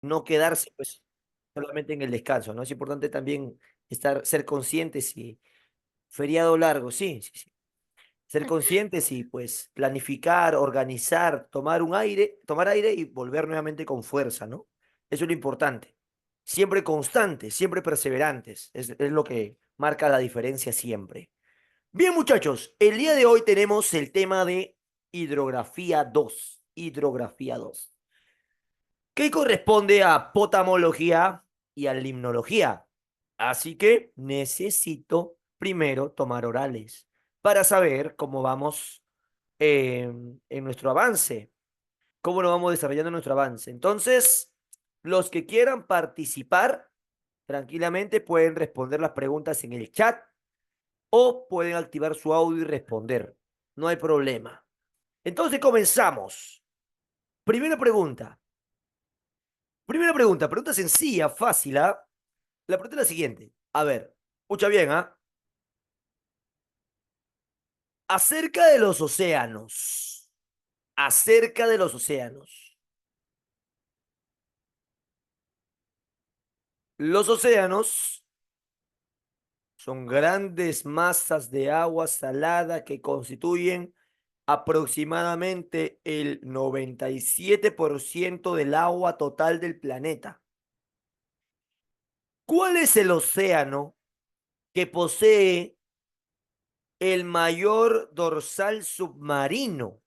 no quedarse pues solamente en el descanso, ¿no? Es importante también ser conscientes y feriado largo, sí, sí, sí. Ser conscientes y pues planificar, organizar, tomar aire y volver nuevamente con fuerza, ¿no? Eso es lo importante. Siempre constantes, siempre perseverantes, es lo que marca la diferencia siempre. Bien, muchachos, el día de hoy tenemos el tema de hidrografía 2, que corresponde a potamología y a limnología. Así que necesito primero tomar orales para saber cómo vamos en nuestro avance, cómo lo vamos desarrollando en nuestro avance. Entonces, los que quieran participar, tranquilamente pueden responder las preguntas en el chat o pueden activar su audio y responder. No hay problema. Entonces comenzamos. Primera pregunta. Pregunta sencilla, fácil, ¿ah? La pregunta es la siguiente. A ver, escucha bien, ¿ah? Acerca de los océanos. Acerca de los océanos. Los océanos son grandes masas de agua salada que constituyen aproximadamente el 97% del agua total del planeta. ¿Cuál es el océano que posee el mayor dorsal submarino?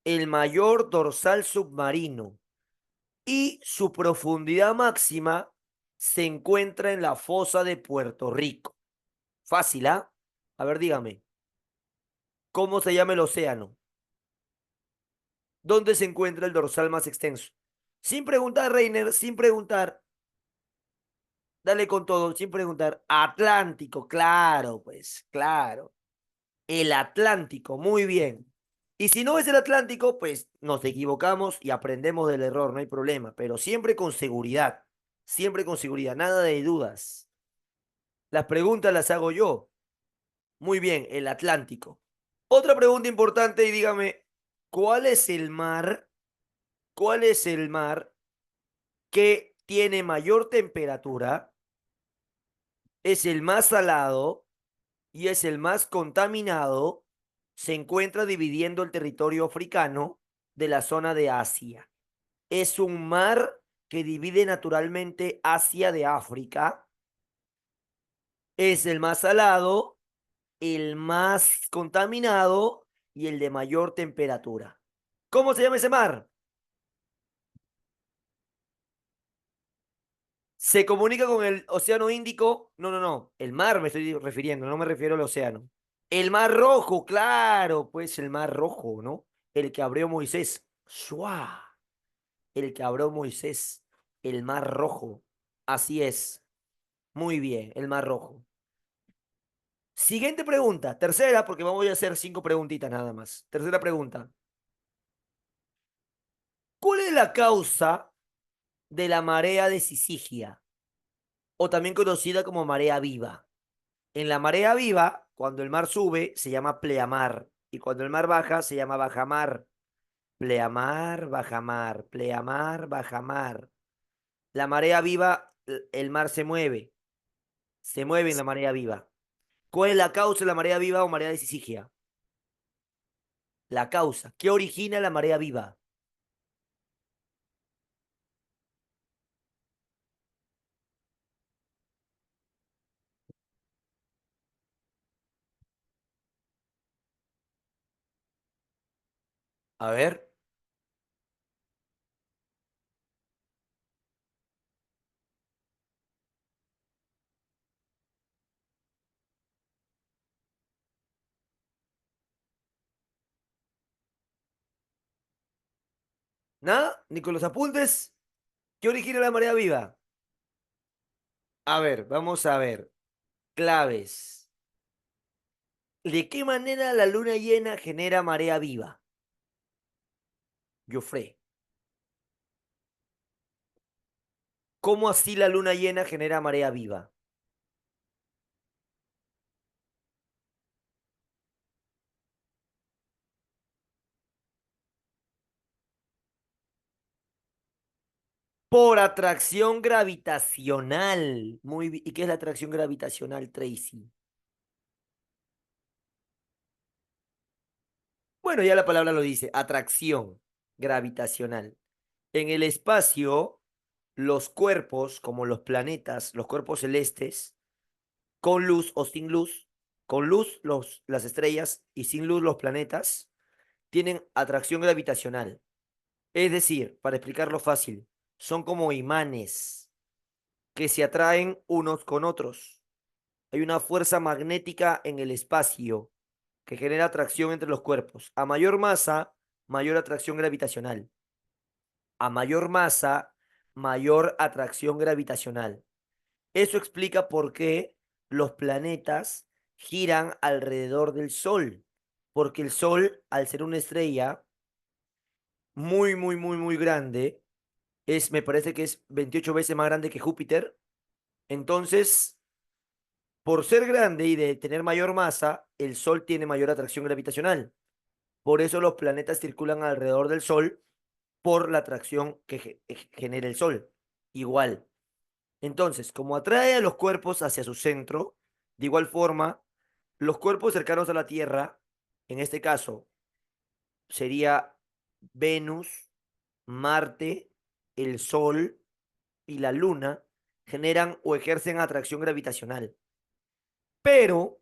El mayor dorsal submarino y su profundidad máxima se encuentra en la fosa de Puerto Rico. Fácil, ¿ah? A ver, dígame, ¿cómo se llama el océano? ¿Dónde se encuentra el dorsal más extenso? Sin preguntar, Reiner, sin preguntar. Dale con todo, sin preguntar. Atlántico, claro, pues, claro. El Atlántico, muy bien. Y si no es el Atlántico, pues nos equivocamos y aprendemos del error, no hay problema, pero siempre con seguridad, nada de dudas. Las preguntas las hago yo. Muy bien, el Atlántico. Otra pregunta importante y dígame, ¿cuál es el mar? ¿Cuál es el mar que tiene mayor temperatura, es el más salado y es el más contaminado? Se encuentra dividiendo el territorio africano de la zona de Asia. Es un mar que divide naturalmente Asia de África. Es el más salado, el más contaminado y el de mayor temperatura. ¿Cómo se llama ese mar? ¿Se comunica con el Océano Índico? No, no, no. El mar me estoy refiriendo, no me refiero al océano. El Mar Rojo, claro, pues el Mar Rojo, ¿no? El que abrió Moisés. ¡Shua! El que abrió Moisés. El Mar Rojo. Así es. Muy bien, el Mar Rojo. Siguiente pregunta, tercera, porque vamos a hacer 5 preguntitas nada más. Tercera pregunta. ¿Cuál es la causa de la marea de Sisigia? O también conocida como marea viva. En la marea viva, cuando el mar sube, se llama pleamar. Y cuando el mar baja, se llama bajamar. Pleamar, bajamar, pleamar, bajamar. La marea viva, el mar se mueve. Se mueve en la marea viva. ¿Cuál es la causa de la marea viva o marea de Sisigia? La causa. ¿Qué origina la marea viva? A ver. ¿Nada? ¿Ni con los apuntes? ¿Qué origina la marea viva? A ver, vamos a ver. Claves. ¿De qué manera la luna llena genera marea viva? Jofre. ¿Cómo así la luna llena genera marea viva? Por atracción gravitacional. ¿Y qué es la atracción gravitacional, Tracy? Bueno, ya la palabra lo dice, atracción gravitacional. En el espacio, los cuerpos, como los planetas, los cuerpos celestes, con luz o sin luz, con luz las estrellas y sin luz los planetas, tienen atracción gravitacional. Es decir, para explicarlo fácil, son como imanes que se atraen unos con otros. Hay una fuerza magnética en el espacio que genera atracción entre los cuerpos. A mayor masa, mayor atracción gravitacional. A mayor masa, mayor atracción gravitacional. Eso explica por qué los planetas giran alrededor del Sol. Porque el Sol, al ser una estrella muy, muy, muy, muy grande, me parece que es 28 veces más grande que Júpiter. Entonces, por ser grande y de tener mayor masa, el Sol tiene mayor atracción gravitacional. Por eso los planetas circulan alrededor del Sol por la atracción que genera el Sol. Igual. Entonces, como atrae a los cuerpos hacia su centro, de igual forma, los cuerpos cercanos a la Tierra, en este caso, sería Venus, Marte, el Sol y la Luna, generan o ejercen atracción gravitacional. Pero,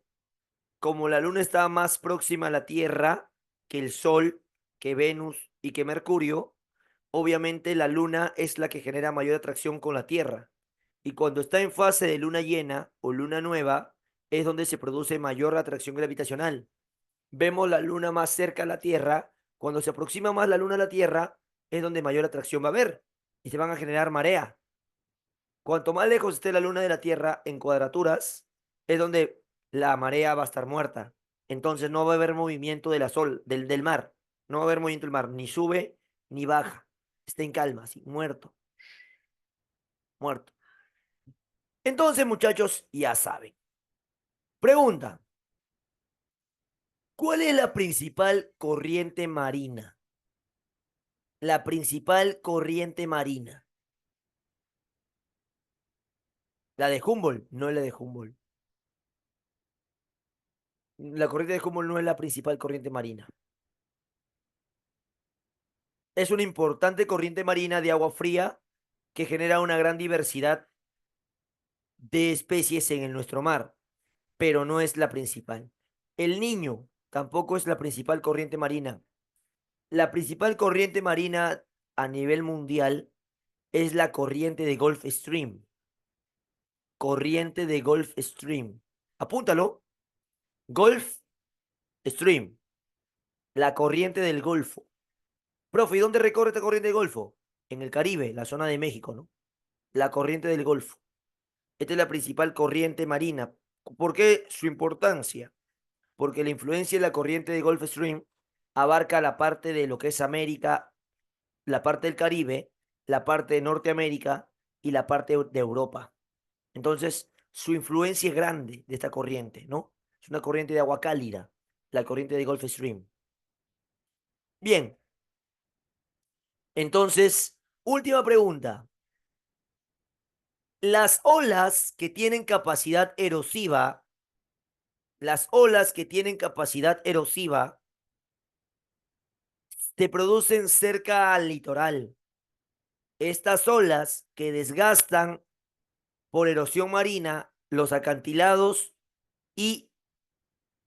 como la Luna está más próxima a la Tierra que el Sol, que Venus y que Mercurio, obviamente la Luna es la que genera mayor atracción con la Tierra. Y cuando está en fase de luna llena o luna nueva, es donde se produce mayor atracción gravitacional. Vemos la luna más cerca a la Tierra. Cuando se aproxima más la luna a la Tierra, es donde mayor atracción va a haber y se van a generar marea. Cuanto más lejos esté la luna de la Tierra en cuadraturas, es donde la marea va a estar muerta. Entonces no va a haber movimiento de la sol, del mar. No va a haber movimiento del mar, ni sube ni baja. Está en calma, así, muerto, muerto. Entonces, muchachos, ya saben. Pregunta, ¿cuál es la principal corriente marina? La principal corriente marina. La de Humboldt, no es la de Humboldt. La corriente de Humboldt no es la principal corriente marina. Es una importante corriente marina de agua fría que genera una gran diversidad de especies en nuestro mar, pero no es la principal. El Niño tampoco es la principal corriente marina. La principal corriente marina a nivel mundial es la corriente de Gulf Stream. Corriente de Gulf Stream. Apúntalo. Gulf Stream. La corriente del Golfo. Profe, ¿y dónde recorre esta corriente del Golfo? En el Caribe, la zona de México, ¿no? La corriente del Golfo. Esta es la principal corriente marina. ¿Por qué su importancia? Porque la influencia de la corriente de Gulf Stream abarca la parte de lo que es América, la parte del Caribe, la parte de Norteamérica y la parte de Europa. Entonces, su influencia es grande de esta corriente, ¿no? Es una corriente de agua cálida, la corriente de Gulf Stream. Bien, entonces, última pregunta. Las olas que tienen capacidad erosiva, las olas que tienen capacidad erosiva, se producen cerca al litoral. Estas olas que desgastan por erosión marina los acantilados y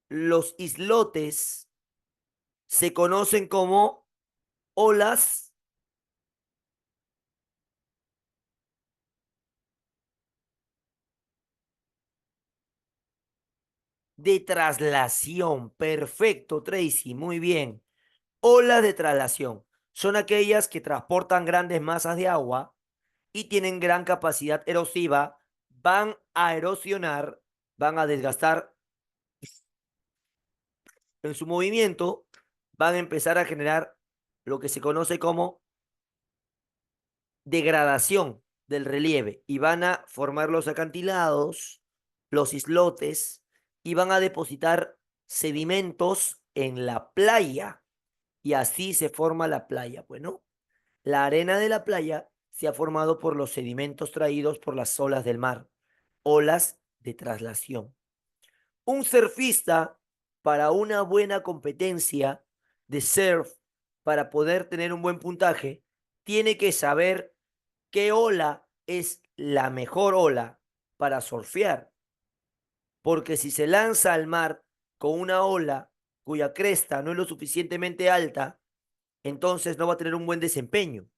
los islotes se conocen como olas de traslación. Perfecto, Tracy, muy bien. Olas de traslación son aquellas que transportan grandes masas de agua y tienen gran capacidad erosiva, van a erosionar, van a desgastar en su movimiento, van a empezar a generar lo que se conoce como degradación del relieve y van a formar los acantilados, los islotes y van a depositar sedimentos en la playa y así se forma la playa. Bueno, la arena de la playa se ha formado por los sedimentos traídos por las olas del mar, olas de traslación. Un surfista para una buena competencia de surf, para poder tener un buen puntaje, tiene que saber qué ola es la mejor ola para surfear. Porque si se lanza al mar con una ola cuya cresta no es lo suficientemente alta, entonces no va a tener un buen desempeño.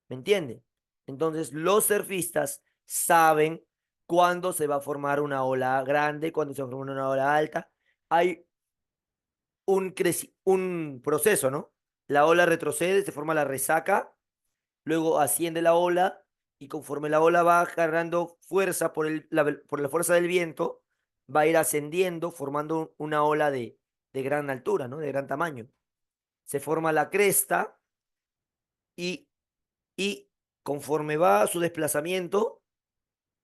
¿Me entiende? Entonces los surfistas saben cuándo se va a formar una ola grande, cuándo se va a formar una ola alta. Hay un proceso, ¿no? La ola retrocede, se forma la resaca, luego asciende la ola y conforme la ola va agarrando fuerza por la fuerza del viento, va a ir ascendiendo, formando una ola de gran altura, ¿no? De gran tamaño. Se forma la cresta y, y conforme va su desplazamiento,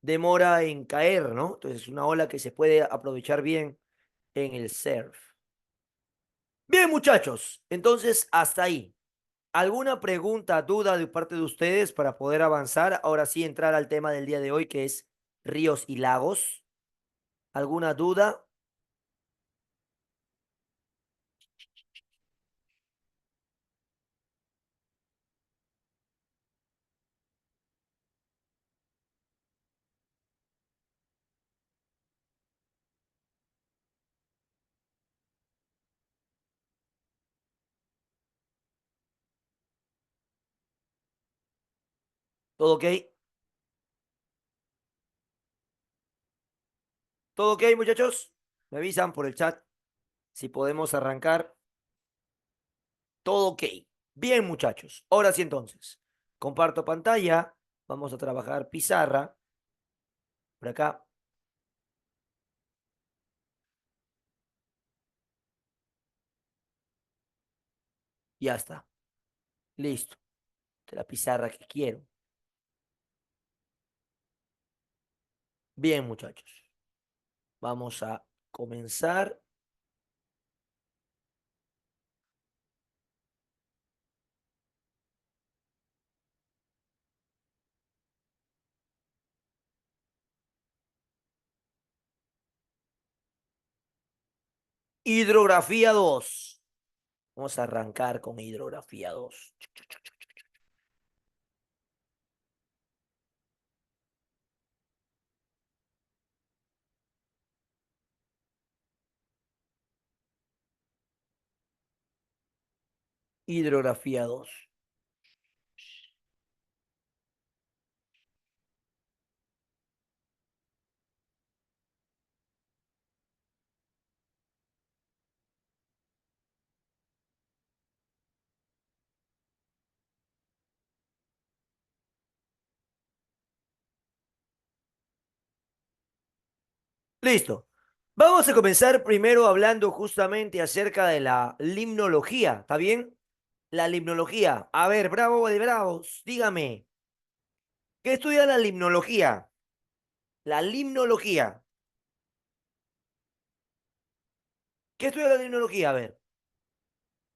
demora en caer, ¿no? Entonces es una ola que se puede aprovechar bien en el surf. Bien, muchachos, entonces hasta ahí. ¿Alguna pregunta, duda de parte de ustedes para poder avanzar? Ahora sí, entrar al tema del día de hoy, que es ríos y lagos. ¿Alguna duda? ¿Todo ok? ¿Todo ok, muchachos? Me avisan por el chat si podemos arrancar. Todo ok. Bien, muchachos. Ahora sí, entonces. Comparto pantalla. Vamos a trabajar pizarra. Por acá. Ya está. Listo. De la pizarra que quiero. Bien, muchachos. Vamos a comenzar. Hidrografía 2. Vamos a arrancar con hidrografía 2. Hidrografía 2. Listo. Vamos a comenzar primero hablando justamente acerca de la limnología. ¿Está bien? La limnología. A ver, bravo de bravos, dígame, ¿qué estudia la limnología? La limnología. ¿Qué estudia la limnología? A ver,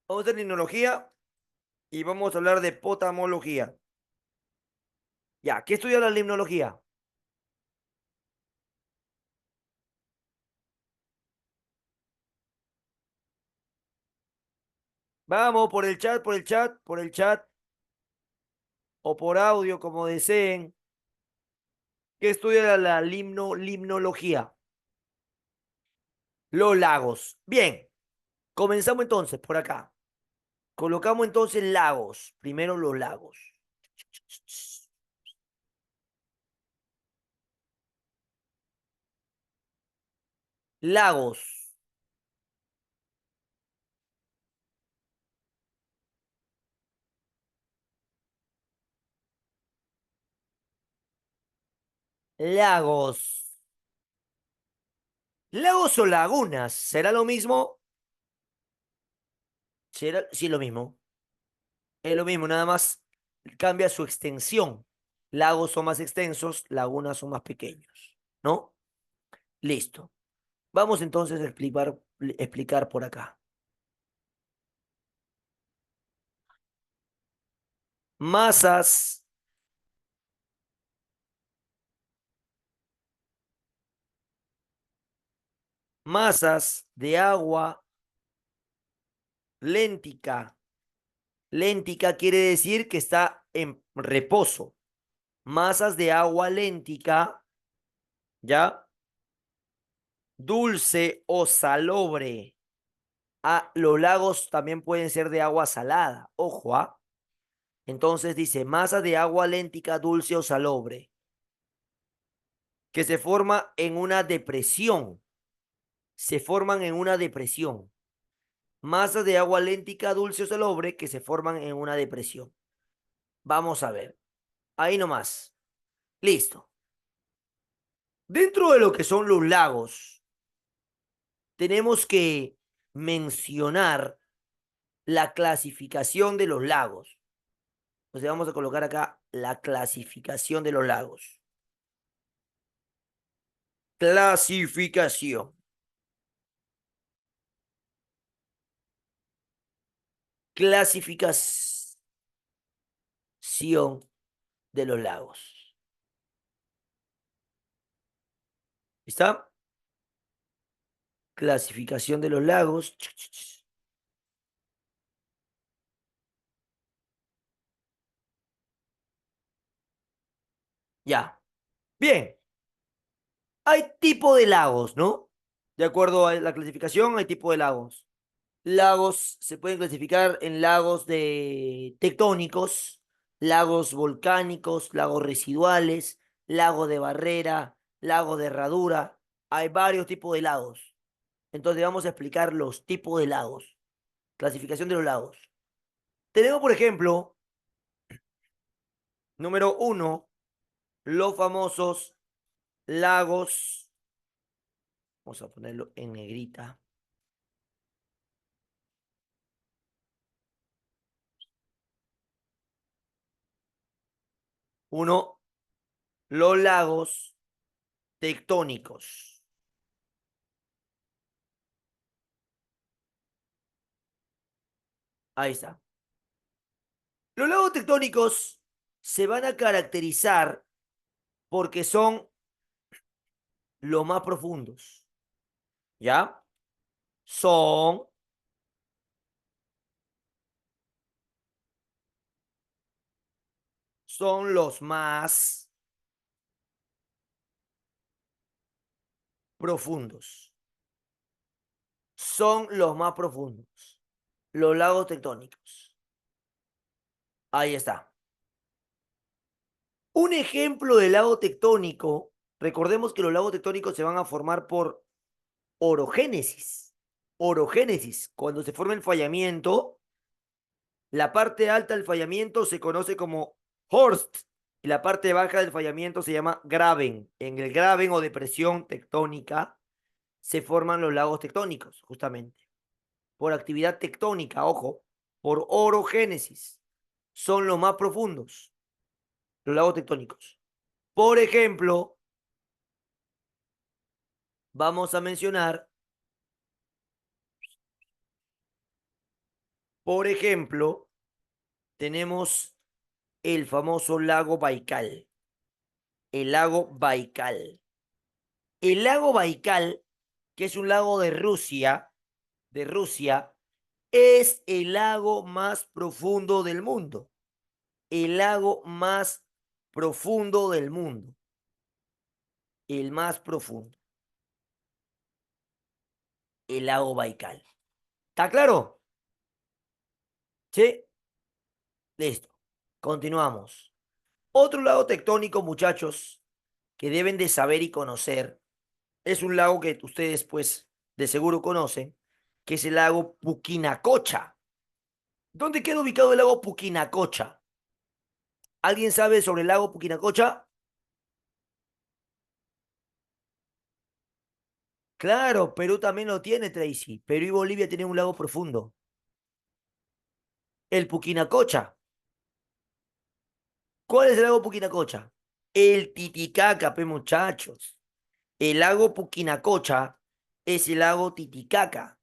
vamos a hacer limnología y vamos a hablar de potamología. Ya, ¿qué estudia la limnología? Vamos, por el chat, por el chat, por el chat o por audio, como deseen. ¿Qué estudia la limnología? Los lagos. Bien, comenzamos entonces por acá. Colocamos entonces lagos. Primero los lagos. Lagos. Lagos. Lagos o lagunas. ¿Será lo mismo? ¿Será? Sí, lo mismo. Es lo mismo, nada más cambia su extensión. Lagos son más extensos, lagunas son más pequeños. ¿No? Listo. Vamos entonces a explicar por acá. Masas masas de agua léntica. Léntica quiere decir que está en reposo. Masas de agua léntica, ¿ya? Dulce o salobre. Ah, los lagos también pueden ser de agua salada. Ojo, ¿ah? Entonces dice masa de agua léntica, dulce o salobre, que se forma en una depresión. Se forman en una depresión. Masas de agua léntica, dulce o salobre, que se forman en una depresión. Vamos a ver. Ahí nomás. Listo. Dentro de lo que son los lagos, tenemos que mencionar la clasificación de los lagos. O sea, vamos a colocar acá la clasificación de los lagos. Clasificación. Clasificación de los lagos. ¿Está? Clasificación de los lagos. Ya. Bien. Hay tipo de lagos, ¿no? De acuerdo a la clasificación, hay tipo de lagos. Lagos se pueden clasificar en lagos de tectónicos, lagos volcánicos, lagos residuales, lago de barrera, lago de herradura. Hay varios tipos de lagos. Entonces vamos a explicar los tipos de lagos. Clasificación de los lagos. Tenemos, por ejemplo, número uno, los famosos lagos. Vamos a ponerlo en negrita. Uno, los lagos tectónicos. Ahí está. Los lagos tectónicos se van a caracterizar porque son los más profundos, ¿ya? Son, son los más profundos. Son los más profundos. Los lagos tectónicos. Ahí está. Un ejemplo de lago tectónico, recordemos que los lagos tectónicos se van a formar por orogénesis. Orogénesis, cuando se forma el fallamiento, la parte alta del fallamiento se conoce como Horst y la parte baja del fallamiento se llama Graben. En el Graben o depresión tectónica se forman los lagos tectónicos, justamente. Por actividad tectónica, ojo, por orogénesis. Son los más profundos, los lagos tectónicos. Por ejemplo, vamos a mencionar, por ejemplo, tenemos el famoso lago Baikal. El lago Baikal. El lago Baikal, que es un lago de Rusia, es el lago más profundo del mundo. El lago más profundo del mundo. El más profundo. El lago Baikal. ¿Está claro? Sí. Listo. Continuamos. Otro lago tectónico, muchachos, que deben de saber y conocer, es un lago que ustedes, pues, de seguro conocen, que es el lago Puquinacocha. ¿Dónde queda ubicado el lago Puquinacocha? ¿Alguien sabe sobre el lago Puquinacocha? Claro, Perú también lo tiene, Tracy. Perú y Bolivia tienen un lago profundo. El Puquinacocha. ¿Cuál es el lago Puquinacocha? El Titicaca, pe muchachos. El lago Puquinacocha es el lago Titicaca.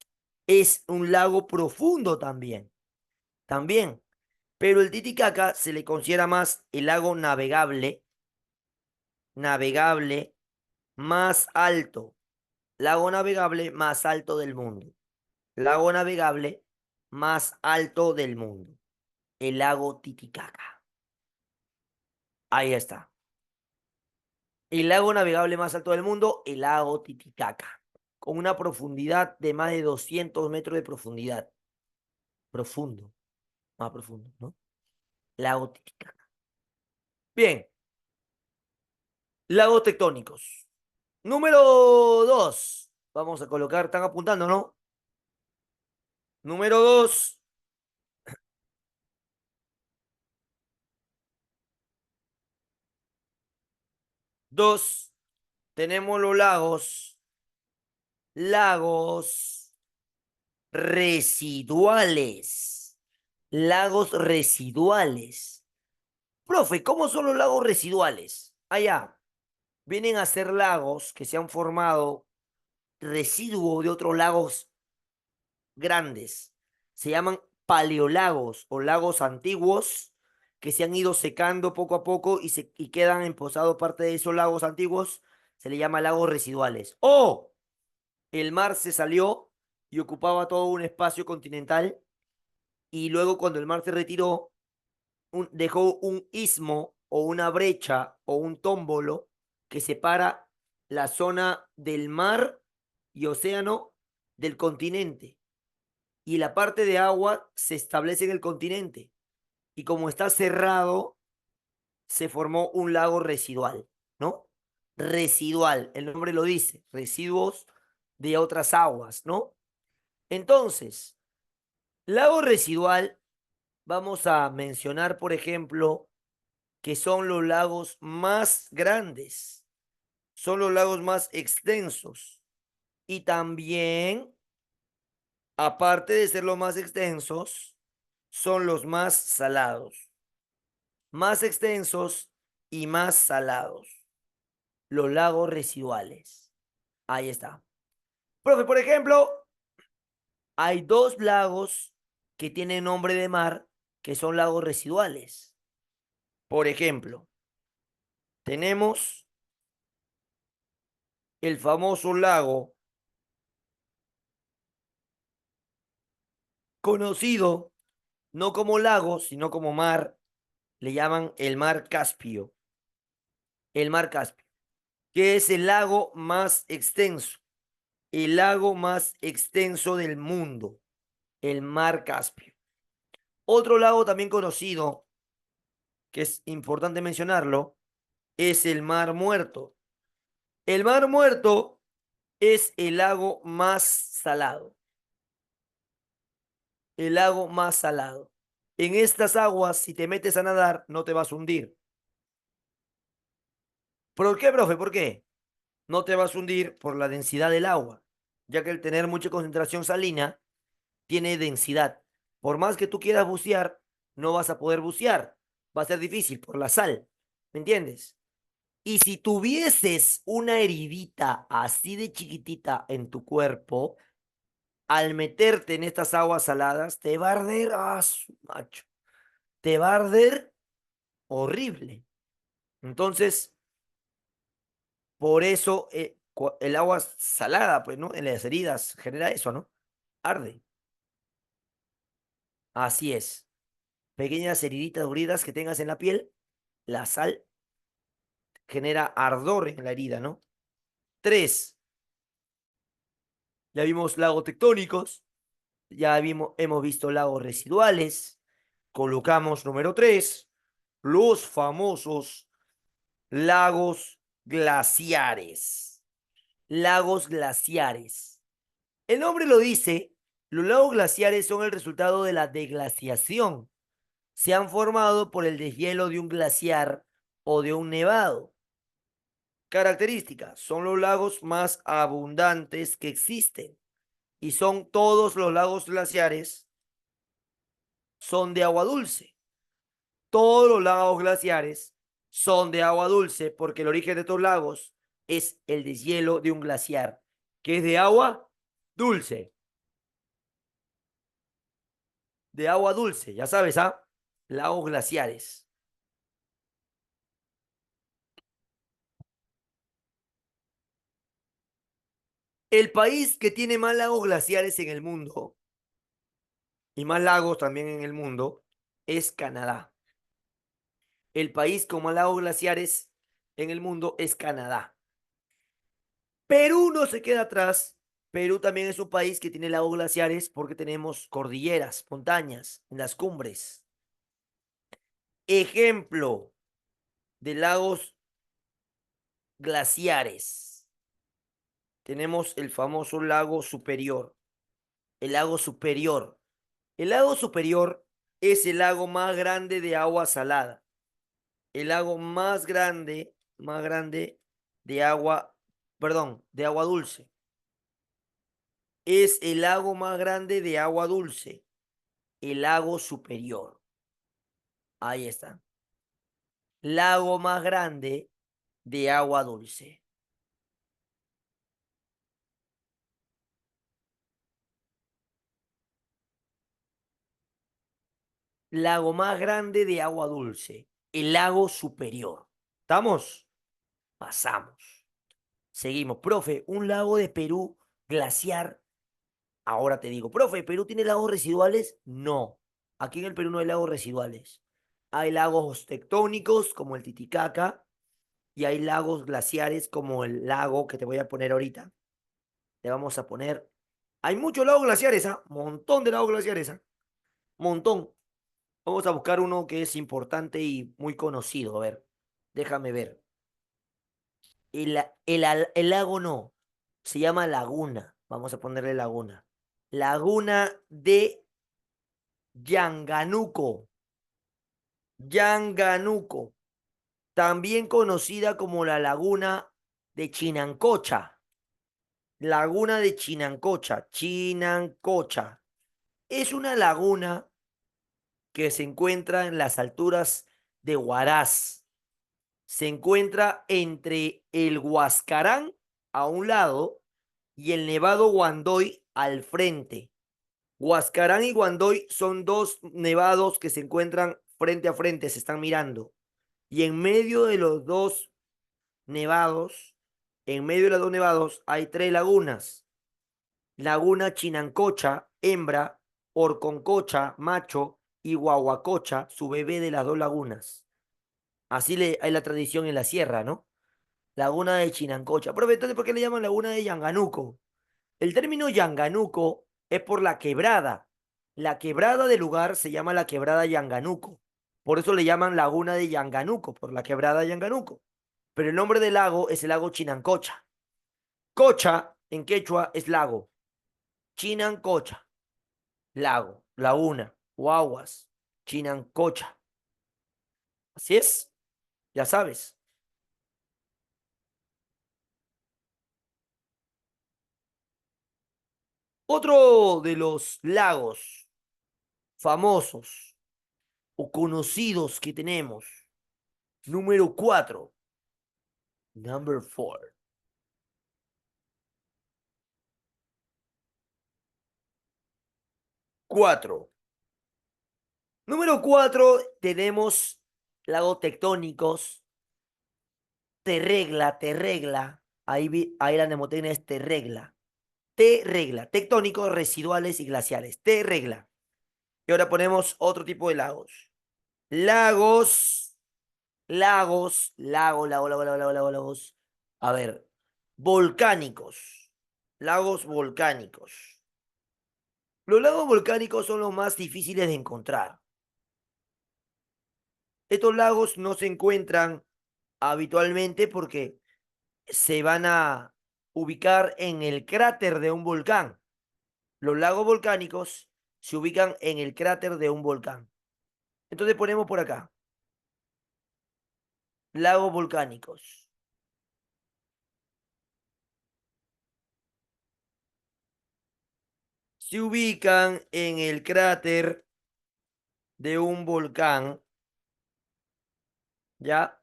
Es un lago profundo también. También. Pero el Titicaca se le considera más el lago navegable, navegable más alto. lago navegable más alto del mundo. Lago navegable más alto del mundo. El lago Titicaca. Ahí está. El lago navegable más alto del mundo, el lago Titicaca. Con una profundidad de más de 200 metros de profundidad. Profundo, más profundo, ¿no? Lago Titicaca. Bien, lagos tectónicos. Número 2. Vamos a colocar, están apuntando, ¿no? Número 2. Dos, tenemos los lagos residuales. Lagos residuales. Profe, ¿cómo son los lagos residuales? Allá, vienen a ser lagos que se han formado residuo de otros lagos grandes. Se llaman paleolagos o lagos antiguos que se han ido secando poco a poco y quedan emposados parte de esos lagos antiguos. Se le llama lagos residuales. O el mar se salió y ocupaba todo un espacio continental y luego cuando el mar se retiró, dejó un istmo o una brecha o un tómbolo que separa la zona del mar y océano del continente. Y la parte de agua se establece en el continente. Y como está cerrado, se formó un lago residual, ¿no? Residual, el nombre lo dice, residuos de otras aguas, ¿no? Entonces, lago residual, vamos a mencionar, por ejemplo, que son los lagos más grandes, son los lagos más extensos y también, aparte de ser los más extensos, son los más salados, más extensos y más salados, los lagos residuales. Ahí está. Profe, por ejemplo, hay dos lagos que tienen nombre de mar que son lagos residuales. Por ejemplo, tenemos el famoso lago conocido no como lago, sino como mar, le llaman el mar Caspio, que es el lago más extenso, el lago más extenso del mundo, el mar Caspio. Otro lago también conocido, que es importante mencionarlo, es el mar Muerto. El mar Muerto es el lago más salado, el lago más salado. En estas aguas, si te metes a nadar, no te vas a hundir. ¿Por qué, profe? ¿Por qué? No te vas a hundir por la densidad del agua, ya que el tener mucha concentración salina tiene densidad. Por más que tú quieras bucear, no vas a poder bucear. Va a ser difícil por la sal. ¿Me entiendes? Y si tuvieses una heridita así de chiquitita en tu cuerpo, al meterte en estas aguas saladas, te va a arder, macho, te va a arder horrible. Entonces, por eso el agua salada, pues, ¿no? En las heridas genera eso, ¿no? Arde. Así es. Pequeñas heriditas duridas que tengas en la piel, la sal genera ardor en la herida, ¿no? Tres, ya vimos lagos tectónicos, hemos visto lagos residuales. Colocamos número tres, los famosos lagos glaciares. Lagos glaciares. El nombre lo dice, los lagos glaciares son el resultado de la deglaciación. Se han formado por el deshielo de un glaciar o de un nevado. Características, son los lagos más abundantes que existen y son todos los lagos glaciares son de agua dulce. Todos los lagos glaciares son de agua dulce porque el origen de estos lagos es el deshielo de un glaciar que es de agua dulce. De agua dulce, ya sabes, ¿ah? Lagos glaciares. El país que tiene más lagos glaciares en el mundo y más lagos también en el mundo es Canadá. El país con más lagos glaciares en el mundo es Canadá. Perú no se queda atrás. Perú también es un país que tiene lagos glaciares porque tenemos cordilleras, montañas en las cumbres. Ejemplo de lagos glaciares. Tenemos el famoso lago Superior. El lago Superior. El lago Superior es el lago más grande de agua salada. El lago más grande de agua, perdón, de agua dulce. Es el lago más grande de agua dulce. El lago Superior. Ahí está. Lago más grande de agua dulce. Lago más grande de agua dulce. El lago Superior. ¿Estamos? Pasamos. Seguimos. Profe, un lago de Perú glaciar. Ahora te digo, profe, ¿Perú tiene lagos residuales? No. Aquí en el Perú no hay lagos residuales. Hay lagos tectónicos como el Titicaca y hay lagos glaciares como el lago que te voy a poner ahorita. Le vamos a poner. Hay muchos lagos glaciares, ¿ah? Montón de lagos glaciares, ¿ah? Montón. Vamos a buscar uno que es importante y muy conocido. A ver, déjame ver. El lago no, se llama laguna. Vamos a ponerle laguna. Laguna de Yanganuco. Yanganuco, también conocida como la laguna de Chinancocha. Laguna de Chinancocha, Chinancocha. Es una laguna que se encuentra en las alturas de Huaraz. Se encuentra entre el Huascarán a un lado y el Nevado Guandoy al frente. Huascarán y Guandoy son dos nevados que se encuentran frente a frente, se están mirando. Y en medio de los dos nevados, en medio de los dos nevados hay tres lagunas. Laguna Chinancocha, hembra, Orconcocha, macho, y Guaguacocha, su bebé de las dos lagunas. Así le, hay la tradición en la sierra, ¿no? Laguna de Chinancocha. Profe, entonces, ¿por qué le llaman Laguna de Yanganuco? El término Yanganuco es por la quebrada. La quebrada del lugar se llama la quebrada Yanganuco. Por eso le llaman Laguna de Yanganuco, por la quebrada Yanganuco. Pero el nombre del lago es el lago Chinancocha. Cocha en quechua es lago. Chinancocha, lago, laguna, guaguas, Chinancocha. Así es, ya sabes. Otro de los lagos famosos o conocidos que tenemos, número 4. Number 4. 4. Número 4 tenemos lagos tectónicos, Terregla. Ahí la mnemotecnia es Terregla. T-regla, tectónicos, residuales y glaciales. T-regla. Y ahora ponemos otro tipo de lagos. Lagos, lagos. A ver, volcánicos. Lagos volcánicos. Los lagos volcánicos son los más difíciles de encontrar. Estos lagos no se encuentran habitualmente porque se van a ubicar en el cráter de un volcán. Los lagos volcánicos se ubican en el cráter de un volcán. Entonces ponemos por acá, lagos volcánicos. Se ubican en el cráter de un volcán, ¿ya?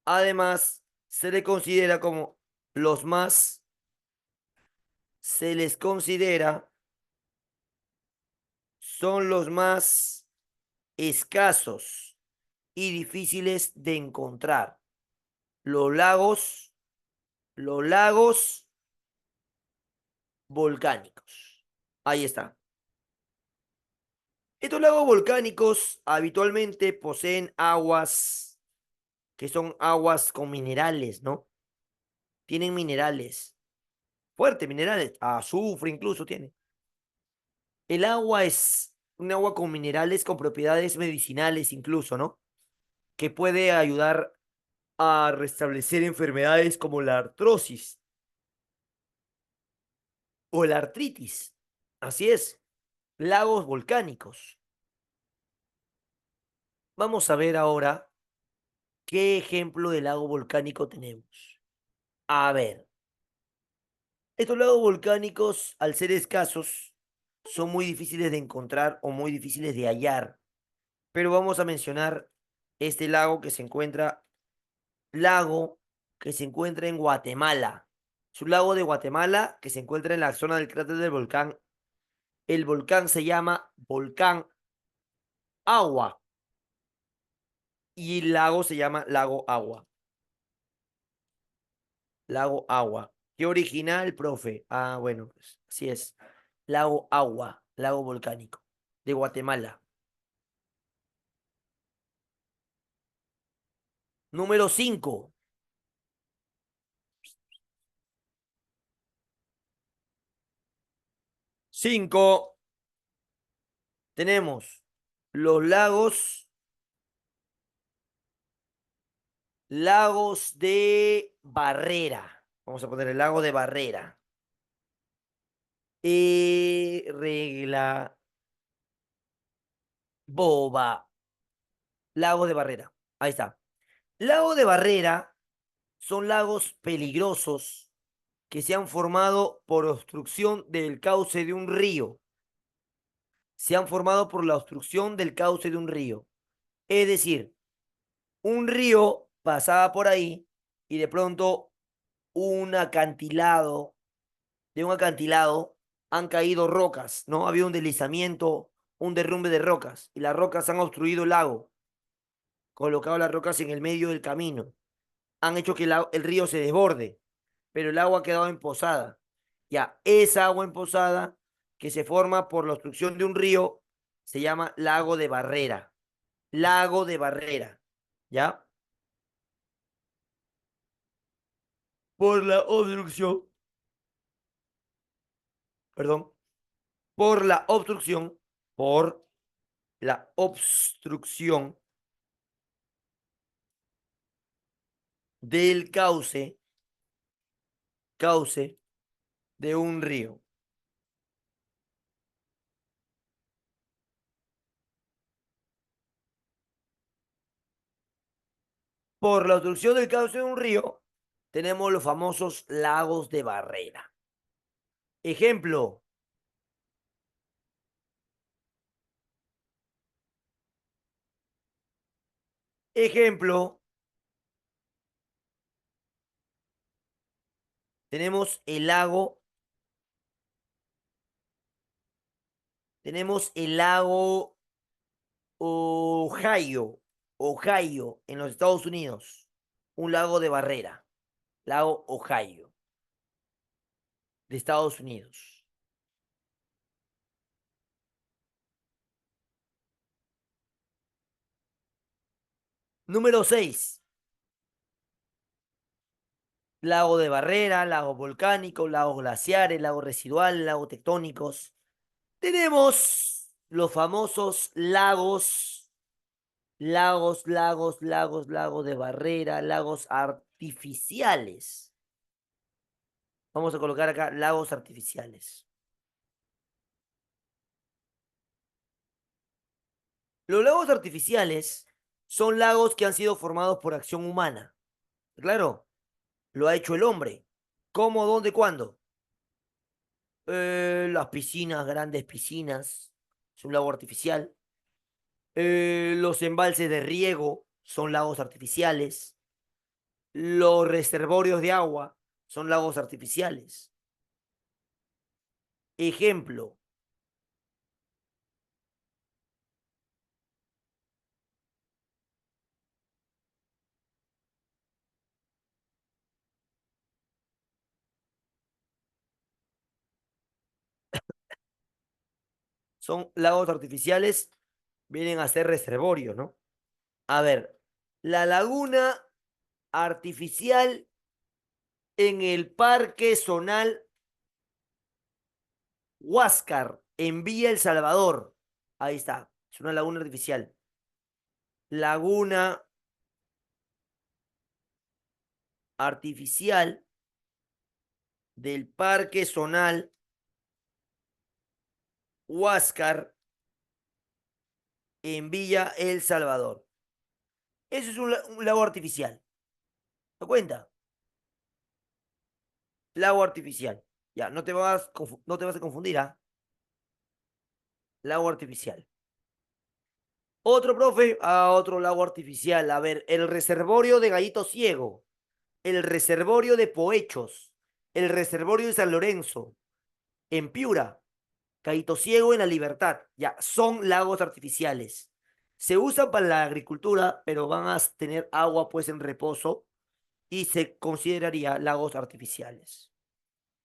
Además, se le considera como los más, se les considera, son los más escasos y difíciles de encontrar. Los lagos, los lagos volcánicos. Ahí está. Estos lagos volcánicos habitualmente poseen aguas que son aguas con minerales, ¿no? Tienen minerales, fuertes minerales, azufre incluso tiene. El agua es un agua con minerales con propiedades medicinales incluso, ¿no? Que puede ayudar a restablecer enfermedades como la artrosis o la artritis. Así es, lagos volcánicos. Vamos a ver ahora qué ejemplo de lago volcánico tenemos. A ver, estos lagos volcánicos, al ser escasos, son muy difíciles de encontrar o muy difíciles de hallar. Pero vamos a mencionar este lago que se encuentra en Guatemala. Es un lago de Guatemala que se encuentra en la zona del cráter del volcán. El volcán se llama Volcán Agua y el lago se llama Lago Agua. Lago Agua. ¿Qué original, profe? Bueno, pues así es. Lago Agua, lago volcánico de Guatemala. Número 5. 5. Tenemos los lagos de Barrera. Vamos a poner el lago de Barrera. Regla boba. Lago de Barrera. Ahí está. Lago de Barrera son lagos peligrosos que se han formado por obstrucción del cauce de un río. Se han formado por la obstrucción del cauce de un río. Es decir, un río pasaba por ahí y de pronto un acantilado, de un acantilado han caído rocas, ¿no? Ha habido un deslizamiento, un derrumbe de rocas y las rocas han obstruido el lago, colocado las rocas en el medio del camino, han hecho que el río se desborde, pero el agua ha quedado emposada. Ya, esa agua emposada que se forma por la obstrucción de un río se llama lago de Barrera. Lago de Barrera, ¿ya? Por la obstrucción, perdón, por la obstrucción, por la obstrucción del cauce de un río. Por la obstrucción del cauce de un río, tenemos los famosos lagos de Barrera. Ejemplo, ejemplo, tenemos el lago Ohio, Ohio, en los Estados Unidos. Un lago de Barrera, lago Ohio, de Estados Unidos. Número 6. Lago de Barrera, lagos volcánicos, lagos glaciares, lagos residuales, lagos tectónicos. Tenemos los famosos lagos de Barrera, lagos artificiales. Vamos a colocar acá lagos artificiales. Los lagos artificiales son lagos que han sido formados por acción humana. Claro, lo ha hecho el hombre. ¿Cómo, dónde, cuándo? Las piscinas, grandes piscinas, es un lago artificial. Los embalses de riego son lagos artificiales. Los reservorios de agua son lagos artificiales. Ejemplo, son lagos artificiales, vienen a ser reservorios, ¿no? A ver, la laguna artificial en el Parque Zonal Huáscar, en Villa El Salvador. Ahí está, es una laguna artificial. Laguna artificial del Parque Zonal Huáscar en Villa El Salvador. Eso es un lago artificial. ¿Te cuenta? Lago artificial. Ya, no te vas a confundir, ¿ah? Lago artificial. Otro profe, otro lago artificial. A ver, el reservorio de Gallito Ciego, el reservorio de Poechos, el reservorio de San Lorenzo, en Piura, Gallito Ciego en La Libertad. Ya, son lagos artificiales. Se usan para la agricultura, pero van a tener agua pues en reposo y se consideraría lagos artificiales.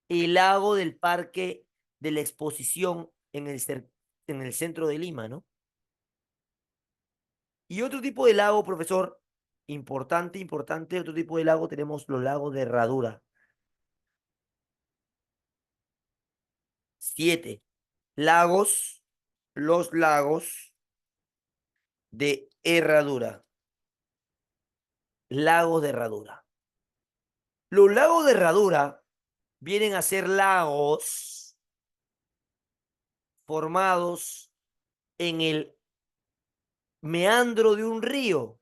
El lago del Parque de la Exposición en el centro de Lima, ¿no? Y otro tipo de lago, profesor, importante, otro tipo de lago, tenemos los lagos de Herradura. 7. Lagos, los lagos de Herradura. Lagos de Herradura. Los lagos de Herradura vienen a ser lagos formados en el meandro de un río,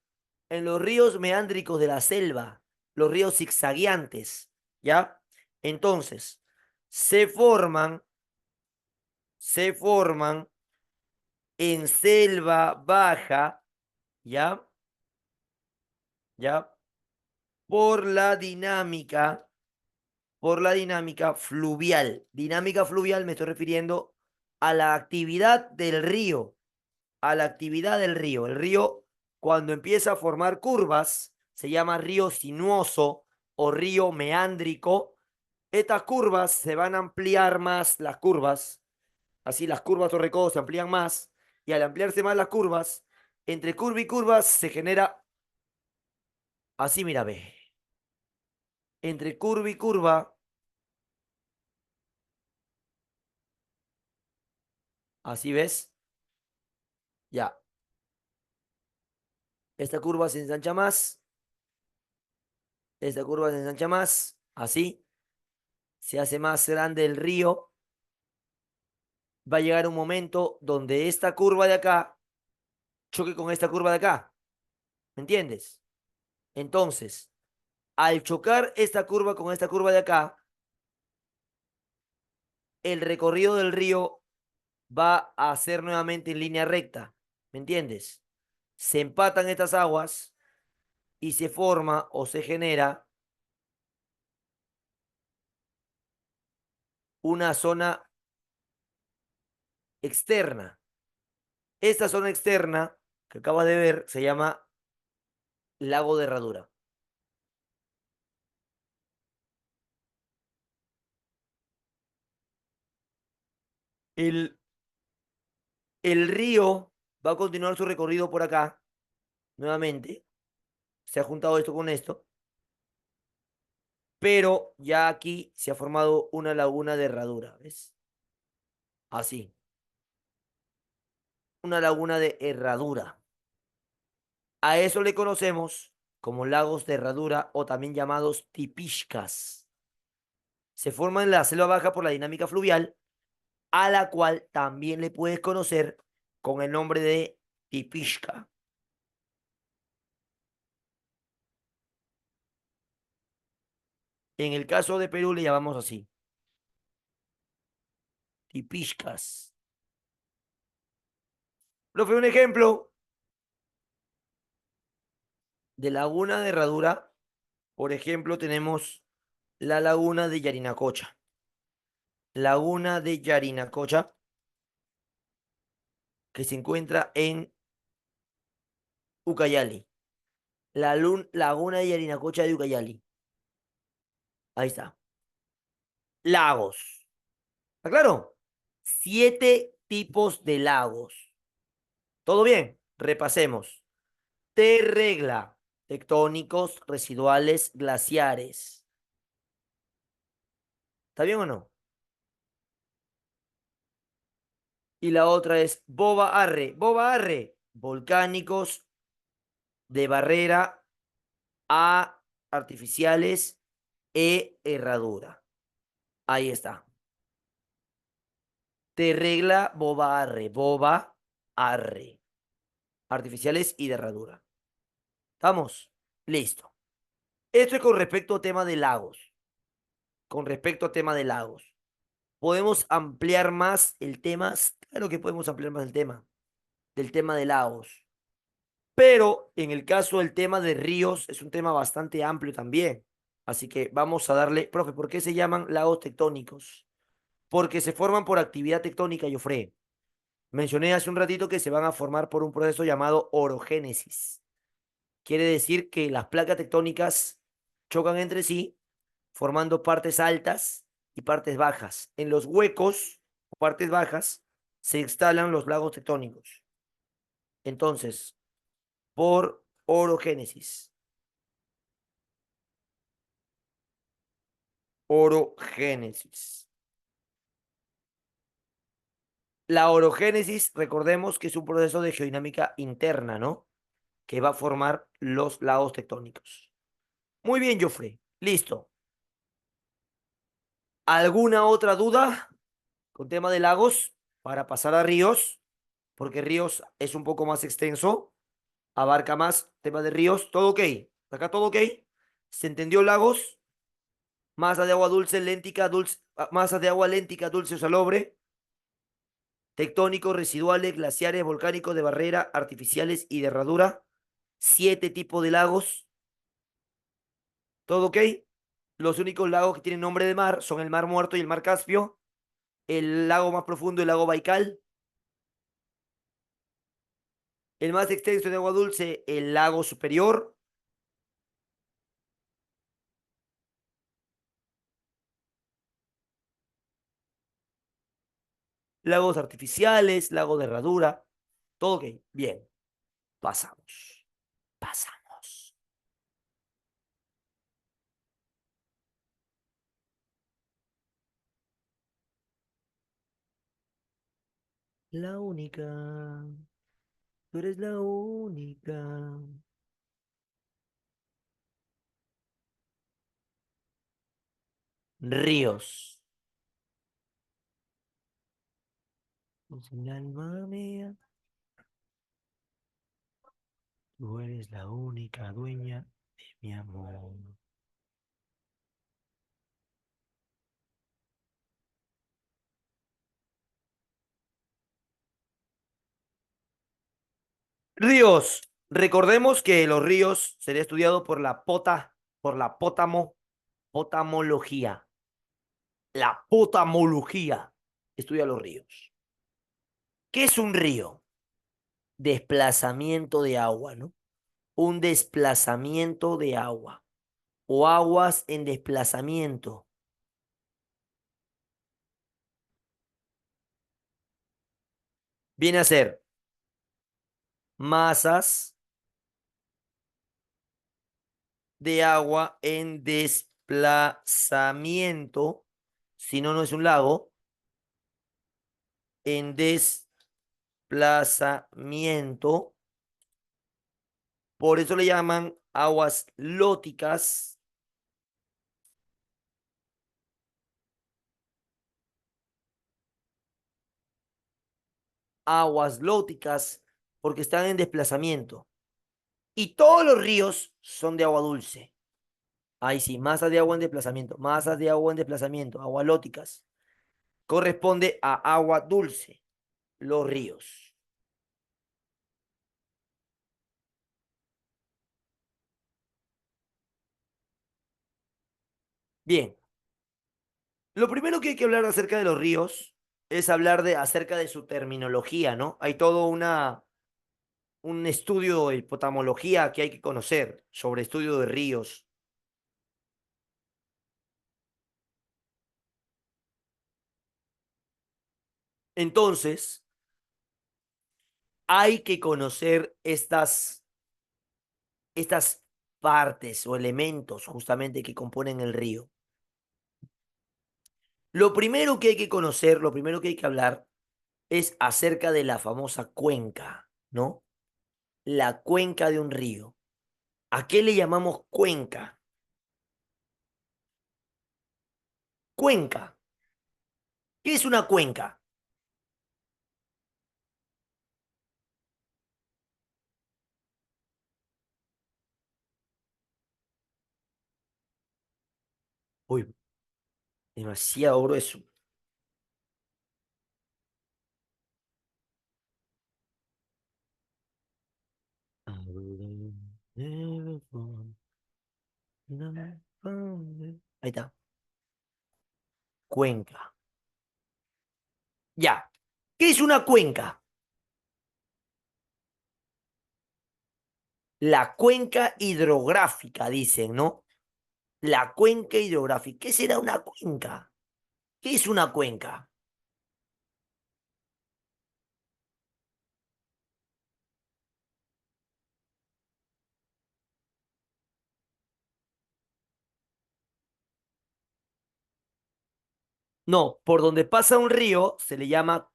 en los ríos meándricos de la selva, los ríos zigzagueantes, ¿ya? Entonces, se forman, se forman en selva baja, ¿ya? ¿Ya? Por la dinámica, por la dinámica fluvial. Dinámica fluvial me estoy refiriendo a la actividad del río, a la actividad del río. El río, cuando empieza a formar curvas, se llama río sinuoso o río meándrico. Estas curvas se van a ampliar más, las curvas, así las curvas o recodos se amplían más, y al ampliarse más las curvas, entre curva y curva se genera, así mira, ve, entre curva y curva, así ves, ya, esta curva se ensancha más, esta curva se ensancha más, así, se hace más grande el río. Va a llegar un momento donde esta curva de acá choque con esta curva de acá. ¿Me entiendes? Entonces, al chocar esta curva con esta curva de acá, el recorrido del río va a ser nuevamente en línea recta. ¿Me entiendes? Se empatan estas aguas y se forma o se genera una zona externa. Esta zona externa que acabas de ver se llama lago de Herradura. El, el río va a continuar su recorrido por acá, nuevamente. Se ha juntado esto con esto, pero ya aquí se ha formado una laguna de Herradura, ¿ves? Así, una laguna de Herradura. A eso le conocemos como lagos de Herradura o también llamados tipishkas. Se forman en la selva baja por la dinámica fluvial, a la cual también le puedes conocer con el nombre de tipishka. En el caso de Perú le llamamos así, tipishkas. Profe, un ejemplo de laguna de Herradura. Por ejemplo, tenemos la laguna de Yarinacocha. Laguna de Yarinacocha, que se encuentra en Ucayali. Laguna de Yarinacocha de Ucayali. Ahí está. Lagos. ¿Está claro? 7 tipos de lagos. ¿Todo bien? Repasemos. T regla, tectónicos, residuales, glaciares. ¿Está bien o no? Y la otra es boba arre. Boba arre, volcánicos, de barrera, A, artificiales, E, herradura. Ahí está. Te regla boba arre, boba arre. Artificiales y de herradura. ¿Estamos? Listo. Esto es con respecto al tema de lagos. Con respecto al tema de lagos. ¿Podemos ampliar más el tema? Claro que podemos ampliar más el tema. Del tema de lagos. Pero en el caso del tema de ríos, es un tema bastante amplio también. Así que vamos a darle, profe, ¿por qué se llaman lagos tectónicos? Porque se forman por actividad tectónica, Jofre. Mencioné hace un ratito que se van a formar por un proceso llamado orogénesis. Quiere decir que las placas tectónicas chocan entre sí, formando partes altas y partes bajas. En los huecos o partes bajas se instalan los lagos tectónicos. Entonces, por orogénesis. Orogénesis. La orogénesis, recordemos que es un proceso de geodinámica interna, ¿no? Que va a formar los lagos tectónicos. Muy bien, Joffrey. Listo. ¿Alguna otra duda con tema de lagos para pasar a ríos? Porque ríos es un poco más extenso, abarca más tema de ríos. ¿Todo ok? ¿Acá todo ok? ¿Se entendió lagos? Masa de agua dulce, léntica, dulce, masa de agua léntica, dulce o salobre. Tectónicos, residuales, glaciares, volcánicos de barrera, artificiales y de herradura. 7 tipos de lagos. ¿Todo ok? Los únicos lagos que tienen nombre de mar son el Mar Muerto y el Mar Caspio. El lago más profundo, el lago Baikal. El más extenso de agua dulce, el lago Superior. Lagos artificiales, lago de herradura. Todo ok. Bien. Pasamos. Pasamos. La única. Tú eres la única. Ríos. Es el alma mía. Tú eres la única dueña de mi amor. Ríos. Recordemos que los ríos sería estudiado por por la potamología. La potamología estudia los ríos. ¿Qué es un río? Desplazamiento de agua, ¿no? Un desplazamiento de agua o aguas en desplazamiento. Viene a ser masas de agua en desplazamiento, si no, no es un lago, en desplazamiento. Por eso le llaman aguas lóticas, aguas lóticas, porque están en desplazamiento. Y todos los ríos son de agua dulce. Ahí sí, masas de agua en desplazamiento, masas de agua en desplazamiento, aguas lóticas. Corresponde a agua dulce, los ríos. Bien, lo primero que hay que hablar acerca de los ríos es hablar acerca de su terminología, ¿no? Hay todo un estudio de potamología que hay que conocer sobre estudio de ríos. Entonces, hay que conocer estas partes o elementos justamente que componen el río. Lo primero que hay que conocer, lo primero que hay que hablar es acerca de la famosa cuenca, ¿no? La cuenca de un río. ¿A qué le llamamos cuenca? Cuenca. ¿Qué es una cuenca? Uy, demasiado grueso. Ahí está. Cuenca. Ya. ¿Qué es una cuenca? La cuenca hidrográfica, dicen, ¿no? La cuenca hidrográfica. ¿Qué será una cuenca? ¿Qué es una cuenca? No, por donde pasa un río se le llama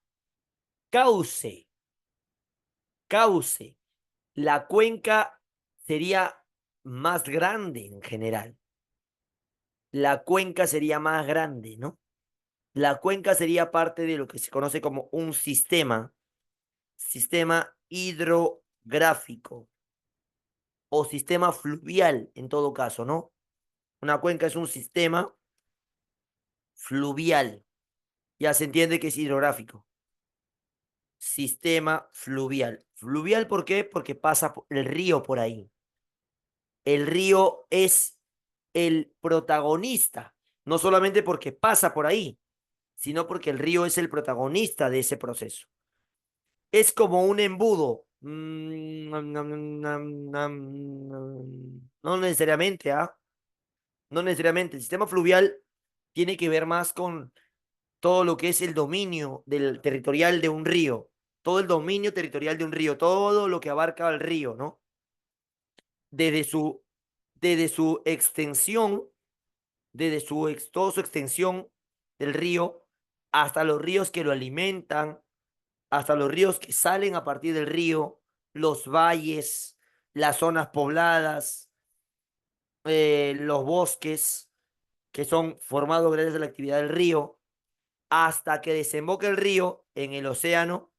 cauce. Cauce. La cuenca sería más grande en general. La cuenca sería más grande, ¿no? La cuenca sería parte de lo que se conoce como un sistema hidrográfico o sistema fluvial en todo caso, ¿no? Una cuenca es un sistema fluvial. Ya se entiende que es hidrográfico. Sistema fluvial. ¿Fluvial por qué? Porque pasa el río por ahí. El río es el protagonista, no solamente porque pasa por ahí, sino porque el río es el protagonista de ese proceso. Es como un embudo. No necesariamente, ¿ah? No necesariamente. El sistema fluvial tiene que ver más con todo lo que es el dominio del territorial de un río, todo el dominio territorial de un río, todo lo que abarca el río, ¿no? Desde su, desde su extensión, toda su extensión del río, hasta los ríos que lo alimentan, hasta los ríos que salen a partir del río, los valles, las zonas pobladas, los bosques que son formados gracias a la actividad del río, hasta que desemboca el río en el océano.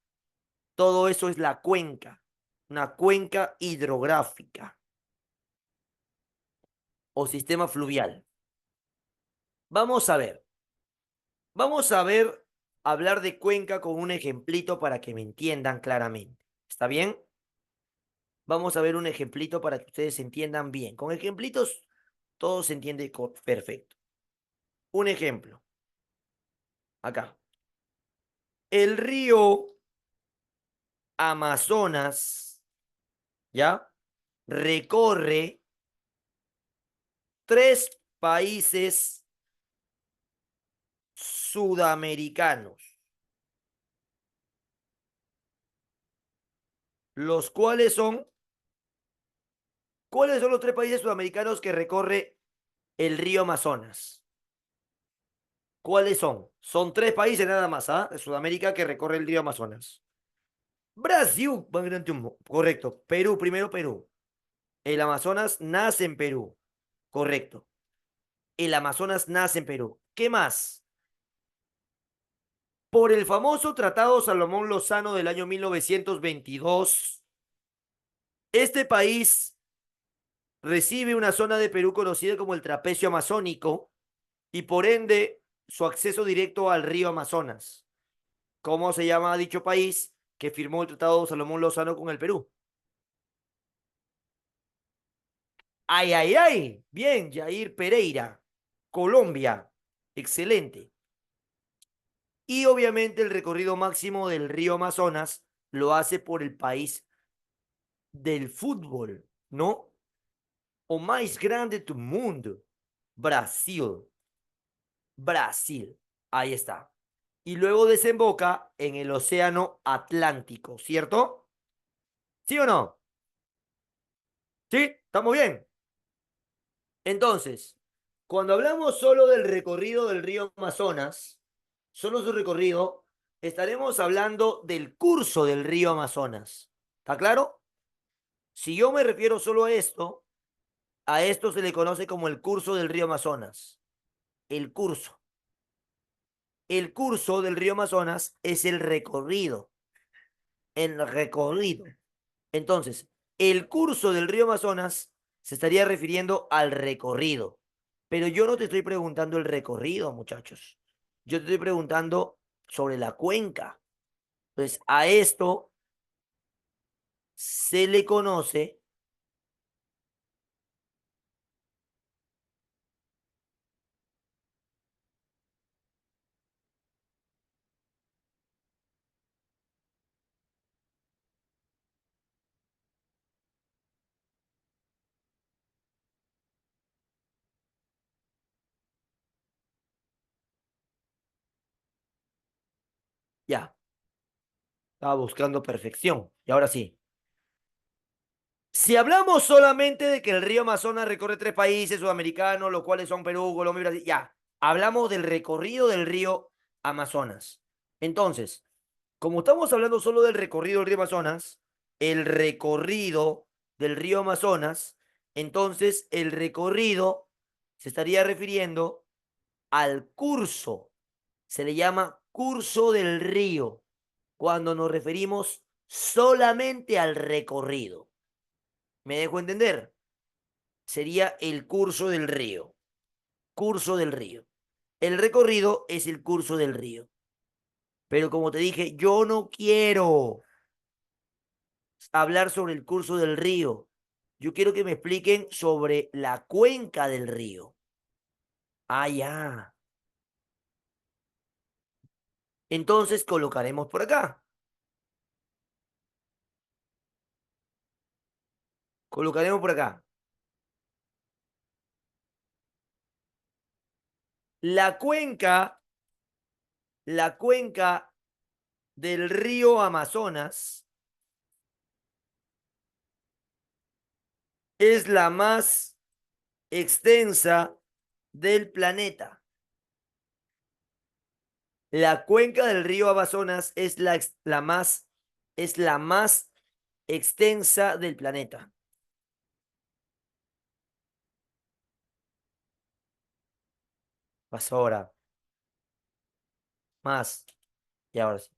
Todo eso es la cuenca, una cuenca hidrográfica o sistema fluvial. Vamos a ver, vamos a ver, hablar de cuenca con un ejemplito para que me entiendan claramente. ¿Está bien? Vamos a ver un ejemplito para que ustedes entiendan bien. Con ejemplitos todo se entiende perfecto. Un ejemplo, acá. El río Amazonas, ¿ya? Recorre tres países sudamericanos, los cuales son, ¿cuáles son los tres países sudamericanos que recorre el río Amazonas? ¿Cuáles son? Son tres países nada más, ¿ah? De Sudamérica que recorre el río Amazonas. Brasil, correcto. Perú, primero Perú. El Amazonas nace en Perú, correcto. El Amazonas nace en Perú. ¿Qué más? Por el famoso Tratado Salomón Lozano del año 1922, este país recibe una zona de Perú conocida como el trapecio amazónico y por ende su acceso directo al río Amazonas. ¿Cómo se llama dicho país que firmó el Tratado Salomón Lozano con el Perú? Ay, ay, ay. Bien, Jair Pereira, Colombia. Excelente. Y obviamente el recorrido máximo del río Amazonas lo hace por el país del fútbol, ¿no? O más grande del mundo, Brasil. Brasil. Ahí está. y luego desemboca en el océano Atlántico, ¿cierto? ¿Sí o no? ¿Sí? ¿Estamos bien? Entonces, cuando hablamos solo del recorrido del río Amazonas, solo su recorrido, estaremos hablando del curso del río Amazonas. ¿Está claro? Si yo me refiero solo a esto se le conoce como el curso del río Amazonas. El curso. El curso del río Amazonas es el recorrido. El recorrido. Entonces, el curso del río Amazonas se estaría refiriendo al recorrido. Pero yo no te estoy preguntando el recorrido, muchachos. Yo te estoy preguntando sobre la cuenca. Entonces, a esto se le conoce, ya, estaba buscando perfección. Y ahora sí. Si hablamos solamente de que el río Amazonas recorre 3 países sudamericanos, los cuales son Perú, Colombia y Brasil, ya, hablamos del recorrido del río Amazonas. Entonces, como estamos hablando solo del recorrido del río Amazonas, el recorrido del río Amazonas, entonces el recorrido se estaría refiriendo al curso. Se le llama curso del río cuando nos referimos solamente al recorrido. ¿Me dejo entender? Sería el curso del río. Curso del río. El recorrido es el curso del río. Pero como te dije, yo no quiero hablar sobre el curso del río. Yo quiero que me expliquen sobre la cuenca del río. Ah, ya. Entonces colocaremos por acá. Colocaremos por acá. La cuenca, la cuenca del río Amazonas es la más extensa del planeta. La cuenca del río Amazonas es la más extensa del planeta. Pasó ahora, más, y ahora sí.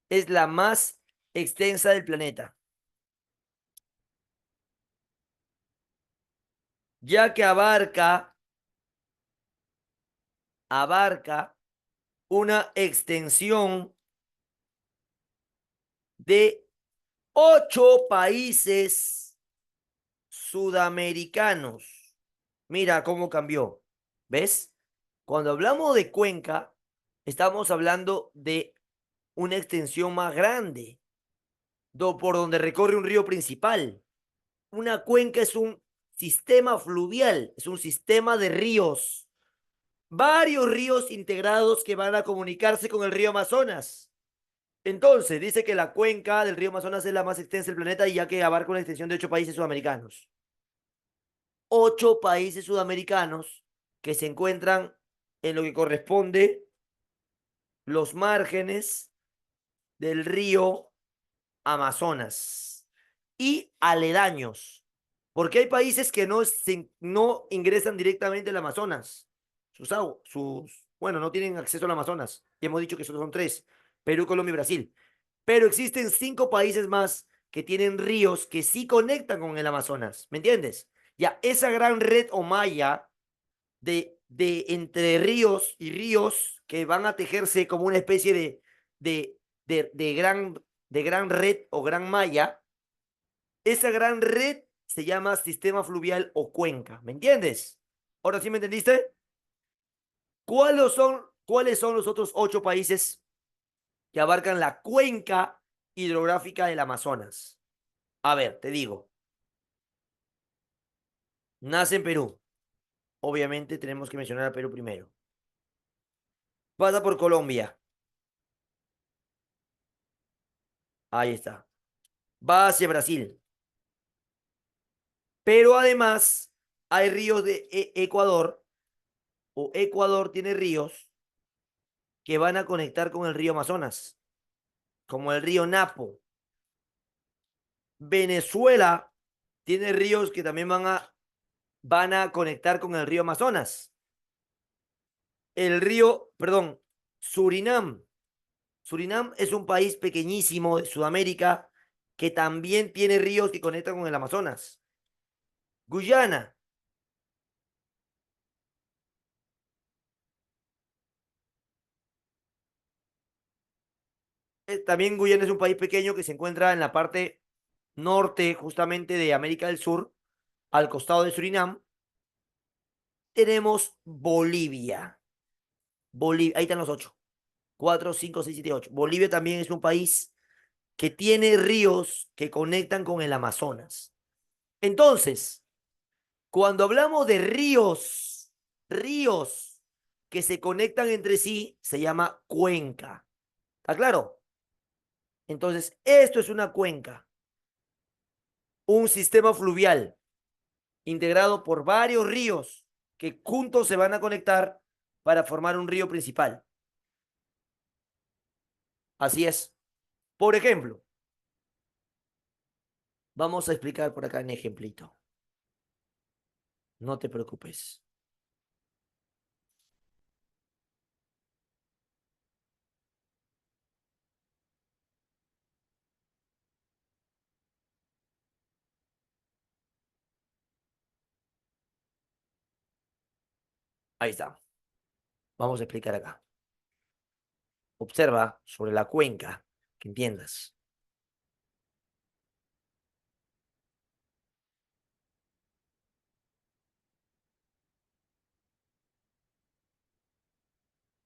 Es la más extensa del planeta, ya que abarca una extensión de 8 países sudamericanos. Mira cómo cambió. ¿Ves? Cuando hablamos de cuenca, estamos hablando de una extensión más grande, por donde recorre un río principal. Una cuenca es un sistema fluvial, es un sistema de ríos, varios ríos integrados que van a comunicarse con el río Amazonas. Entonces, dice que la cuenca del río Amazonas es la más extensa del planeta y ya que abarca una extensión de 8 países sudamericanos. 8 países sudamericanos que se encuentran en lo que corresponde los márgenes del río Amazonas y aledaños, porque hay países que no ingresan directamente al Amazonas. Bueno, no tienen acceso al Amazonas. Y hemos dicho que solo son 3, Perú, Colombia y Brasil. Pero existen 5 países más que tienen ríos que sí conectan con el Amazonas. ¿Me entiendes? Ya, esa gran red o malla de entre ríos y ríos que van a tejerse como una especie de, de, de gran, de gran red o gran malla, esa gran red se llama sistema fluvial o cuenca. ¿Me entiendes? ¿Ahora sí me entendiste? ¿Cuáles son los otros 8 países que abarcan la cuenca hidrográfica del Amazonas? A ver, te digo, nace en Perú. Obviamente tenemos que mencionar a Perú primero. pasa por Colombia. Ahí está. Va hacia Brasil. Pero además hay ríos de Ecuador, o Ecuador tiene ríos que van a conectar con el río Amazonas, como el río Napo. Venezuela tiene ríos que también van a conectar con el río Amazonas. El río, perdón, Surinam. Surinam es un país pequeñísimo de Sudamérica que también tiene ríos que conectan con el Amazonas. Guyana. También Guyana es un país pequeño que se encuentra en la parte norte justamente de América del Sur, al costado de Surinam. Tenemos Bolivia. Bolivia, ahí están los ocho. Cuatro, cinco, seis, siete, ocho. Bolivia también es un país que tiene ríos que conectan con el Amazonas. Entonces, cuando hablamos de ríos que se conectan entre sí, se llama cuenca. ¿Está claro? Entonces, esto es una cuenca, un sistema fluvial integrado por varios ríos que juntos se van a conectar para formar un río principal. Así es. Por ejemplo, vamos a explicar por acá en ejemplito. No te preocupes. Ahí está. Vamos a explicar acá. Observa sobre la cuenca, que entiendas.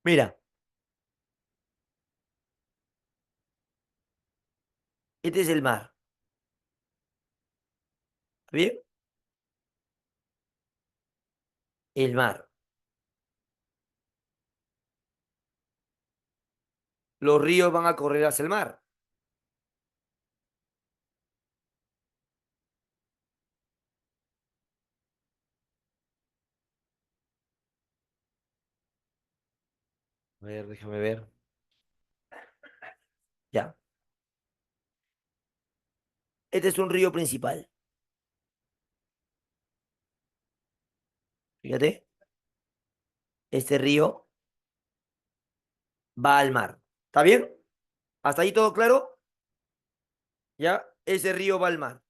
Mira, este es el mar. ¿Bien? El mar. Los ríos van a correr hacia el mar. A ver, déjame ver. Ya. Este es un río principal. Fíjate, este río va al mar. ¿Está bien? ¿Hasta ahí todo claro? Ya, ese río va al mar.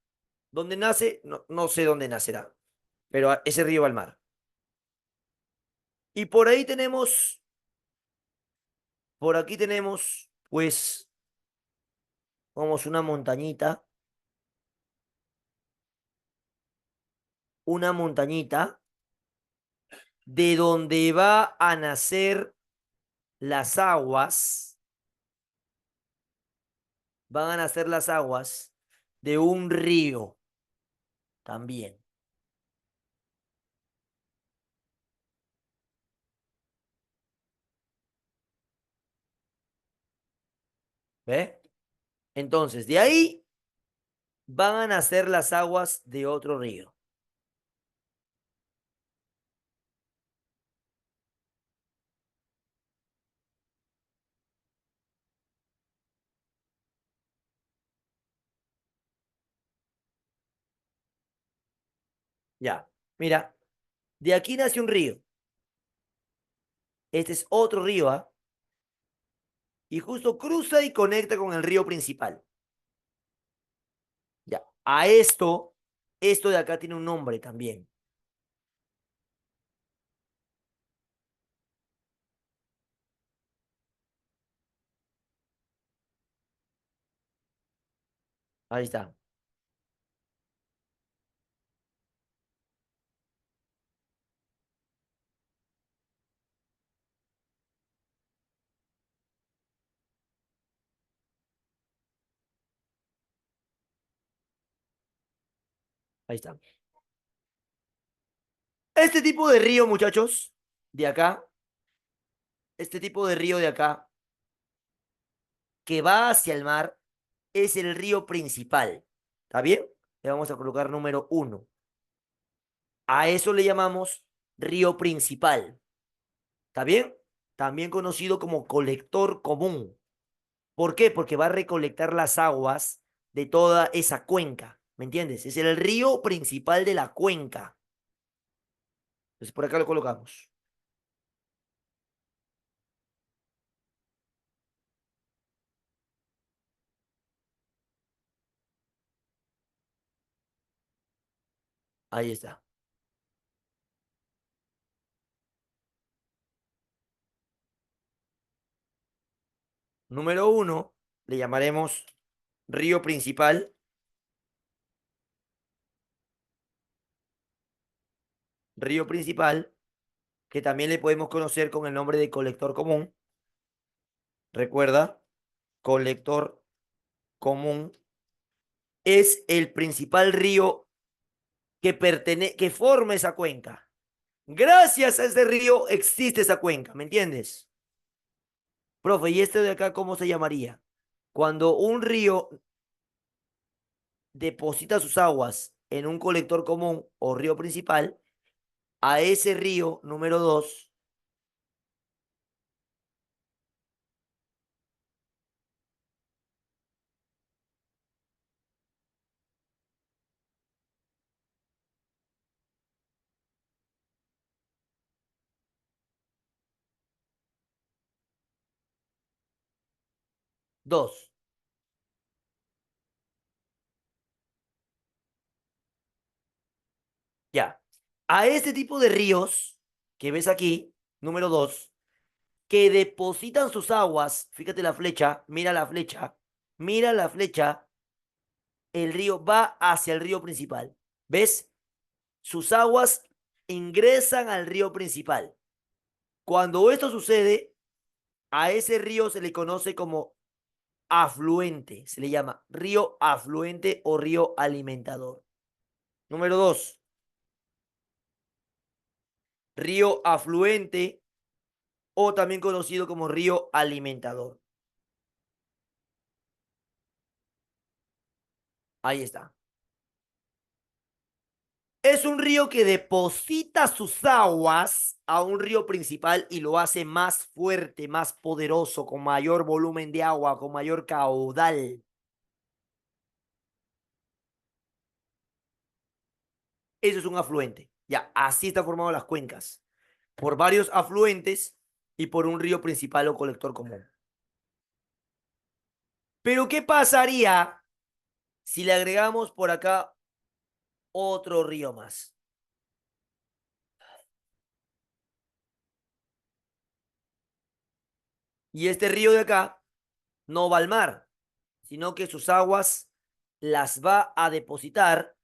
¿Dónde nace? No, no sé dónde nacerá, pero ese río va al mar. Y por ahí tenemos, por aquí tenemos, pues, vamos, una montañita de donde va a nacer las aguas, van a nacer las aguas de un río también. ¿Ve? Entonces, de ahí van a nacer las aguas de otro río. Ya, mira, de aquí nace un río. Este es otro río, ¿ah? Y justo cruza y conecta con el río principal. Ya, a esto de acá tiene un nombre también. Ahí está, ahí está. Este tipo de río, muchachos, de acá, este tipo de río de acá, que va hacia el mar, es el río principal. ¿Está bien? Le vamos a colocar número uno. A eso le llamamos río principal. ¿Está bien? También conocido como colector común. ¿Por qué? Porque va a recolectar las aguas de toda esa cuenca. ¿Me entiendes? Es el río principal de la cuenca. Entonces por acá lo colocamos. Ahí está. Número uno, le llamaremos río principal. Río principal, que también le podemos conocer con el nombre de colector común. Recuerda, colector común es el principal río que forma esa cuenca. Gracias a ese río existe esa cuenca, ¿me entiendes? Profe, ¿y este de acá cómo se llamaría? Cuando un río deposita sus aguas en un colector común o río principal, a ese río número dos, dos, ya. A este tipo de ríos que ves aquí, número dos, que depositan sus aguas, fíjate la flecha, mira la flecha, el río va hacia el río principal. ¿Ves? Sus aguas ingresan al río principal. Cuando esto sucede, a ese río se le conoce como afluente, se le llama río afluente o río alimentador. Número dos, río afluente o también conocido como río alimentador. Ahí está. Es un río que deposita sus aguas a un río principal y lo hace más fuerte, más poderoso, con mayor volumen de agua, con mayor caudal. Eso es un afluente. Ya, así están formadas las cuencas. Por varios afluentes y por un río principal o colector común. Pero ¿qué pasaría si le agregamos por acá otro río más? Y este río de acá no va al mar, sino que sus aguas las va a depositar.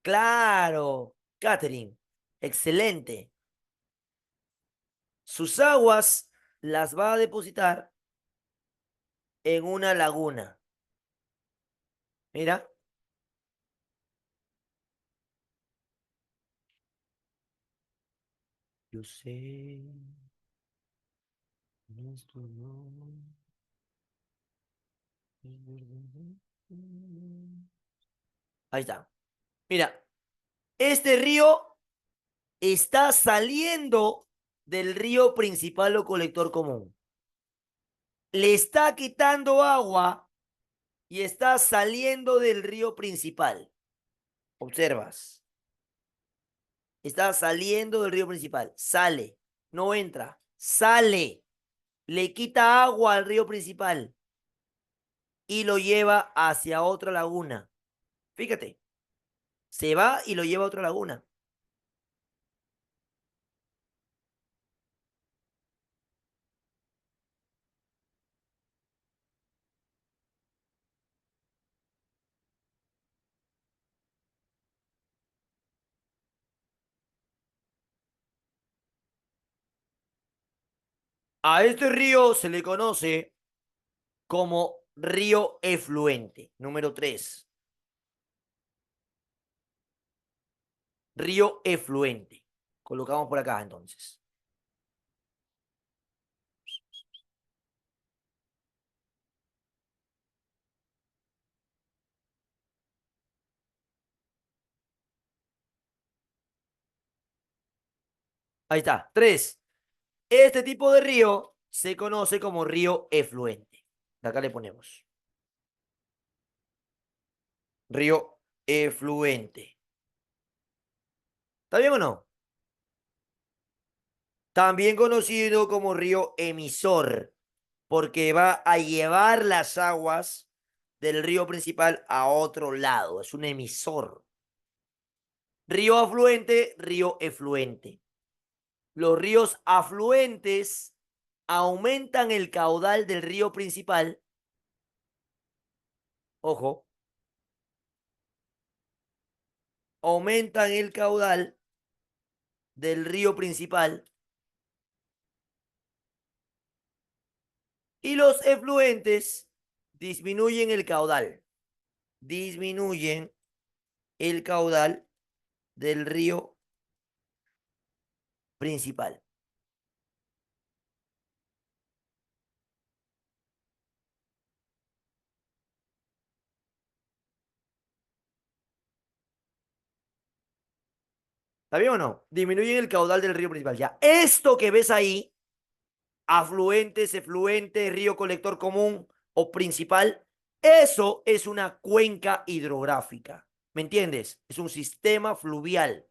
Claro, Catherine, excelente. Sus aguas las va a depositar en una laguna. Mira, yo sé, esto no es verdad. Ahí está. Mira, este río está saliendo del río principal o colector común. Le está quitando agua y está saliendo del río principal. Observas, está saliendo del río principal. Sale, no entra, sale, le quita agua al río principal y lo lleva hacia otra laguna. Fíjate, se va y lo lleva a otra laguna. A este río se le conoce como río efluente. Número 3, río efluente. Colocamos por acá entonces. Ahí está. Tres. Este tipo de río se conoce como río efluente. Acá le ponemos. Río efluente. ¿Está bien o no? También conocido como río emisor, porque va a llevar las aguas del río principal a otro lado. Es un emisor. Río afluente, río efluente. Los ríos afluentes aumentan el caudal del río principal. Ojo, aumentan el caudal del río principal. Y los efluentes disminuyen el caudal. Disminuyen el caudal del río principal. ¿Está bien o no? Disminuyen el caudal del río principal. Ya, esto que ves ahí, afluentes, efluentes, río colector común o principal, eso es una cuenca hidrográfica. ¿Me entiendes? Es un sistema fluvial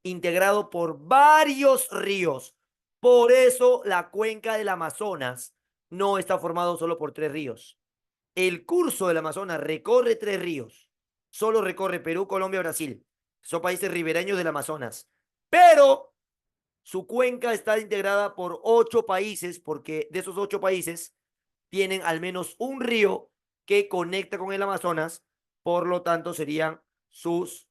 integrado por varios ríos. Por eso la cuenca del Amazonas no está formado solo por tres ríos. El curso del Amazonas recorre tres ríos. Solo recorre Perú, Colombia, Brasil. Son países ribereños del Amazonas. Pero su cuenca está integrada por 8 países, porque de esos 8 países tienen al menos un río que conecta con el Amazonas. Por lo tanto, serían sus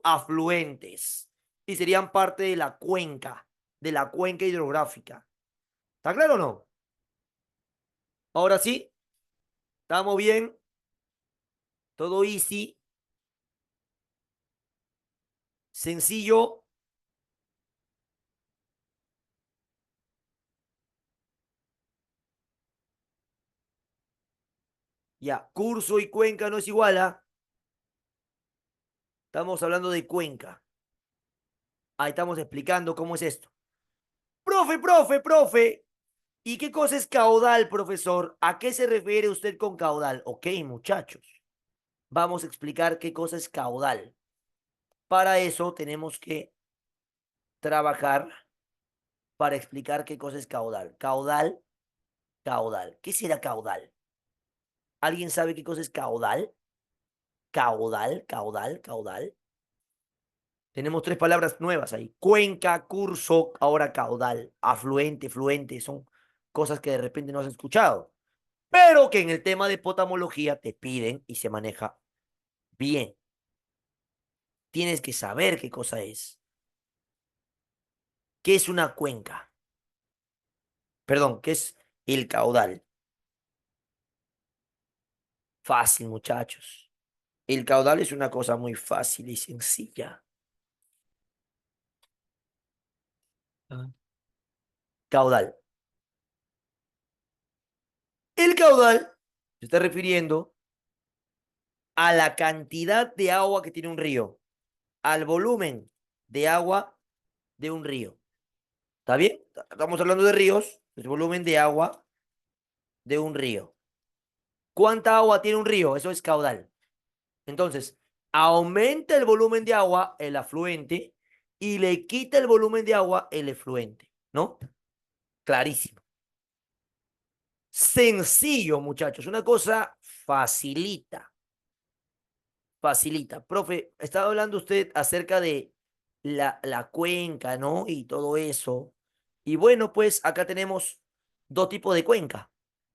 afluentes. Y serían parte de la cuenca hidrográfica. ¿Está claro o no? Ahora sí, estamos bien, todo easy, sencillo. Ya, curso y cuenca no es igual a. Estamos hablando de cuenca. Ahí estamos explicando cómo es esto. Profe. ¿Y qué cosa es caudal, profesor? ¿A qué se refiere usted con caudal? Ok, muchachos, vamos a explicar qué cosa es caudal. Para eso tenemos que trabajar para explicar qué cosa es caudal. Caudal. ¿Qué será caudal? ¿Alguien sabe qué cosa es caudal? Caudal. Tenemos tres palabras nuevas ahí. Cuenca, curso, ahora caudal, afluente, fluente. Son cosas que de repente no has escuchado, pero que en el tema de potamología te piden y se maneja bien. Tienes que saber qué cosa es. ¿Qué es una cuenca? Perdón, ¿qué es el caudal? Fácil, muchachos. El caudal es una cosa muy fácil y sencilla. Ah. Caudal. El caudal se está refiriendo a la cantidad de agua que tiene un río, al volumen de agua de un río. ¿Está bien? Estamos hablando de ríos, el volumen de agua de un río. ¿Cuánta agua tiene un río? Eso es caudal. Entonces, aumenta el volumen de agua, el afluente, y le quita el volumen de agua, el efluente. ¿No? Clarísimo. Sencillo, muchachos. Una cosa facilita. Facilita. Profe, estaba hablando usted acerca de la cuenca, ¿no? Y todo eso. Y bueno, pues acá tenemos dos tipos de cuenca,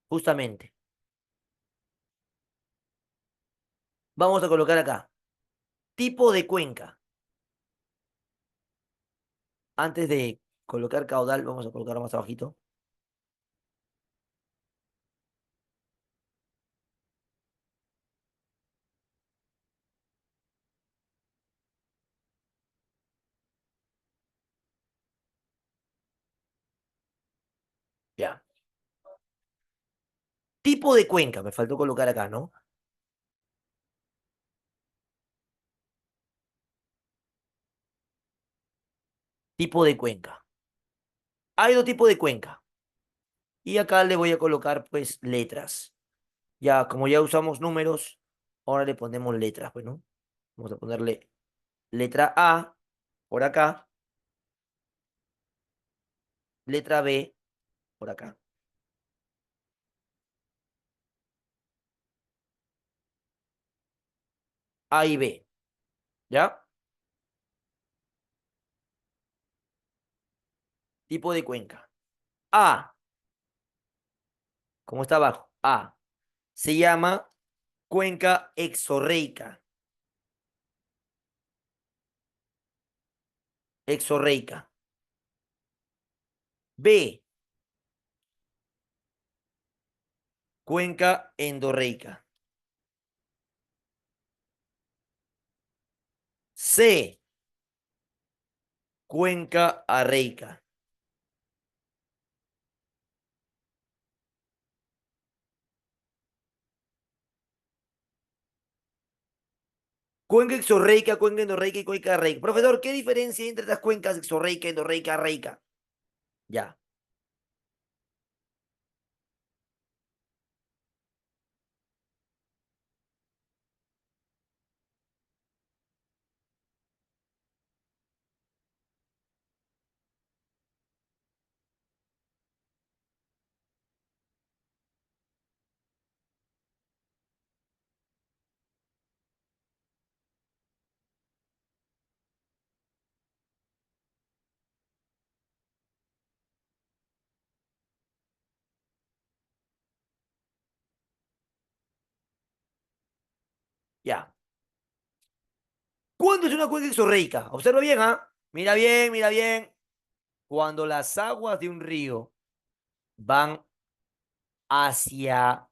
justamente. Vamos a colocar acá. Tipo de cuenca. Antes de colocar caudal, vamos a colocar más abajito. Ya. Tipo de cuenca, me faltó colocar acá, ¿no? Tipo de cuenca. Hay dos tipos de cuenca. Y acá le voy a colocar pues letras. Ya, como ya usamos números, ahora le ponemos letras, pues, ¿no? Vamos a ponerle letra A por acá, letra B por acá. A y B, ¿ya? Tipo de cuenca. A, como está abajo, A, se llama cuenca exorreica. Exorreica. B, cuenca endorreica. C, cuenca arreica. Cuenca exorreica, cuenca endorreica y cuenca arreica. Profesor, ¿qué diferencia hay entre estas cuencas exorreica, endorreica, arreica? Ya, ya. ¿Cuándo es una cuenca exorreica? Observa bien, ¿ah? Mira bien, mira bien. Cuando las aguas de un río van hacia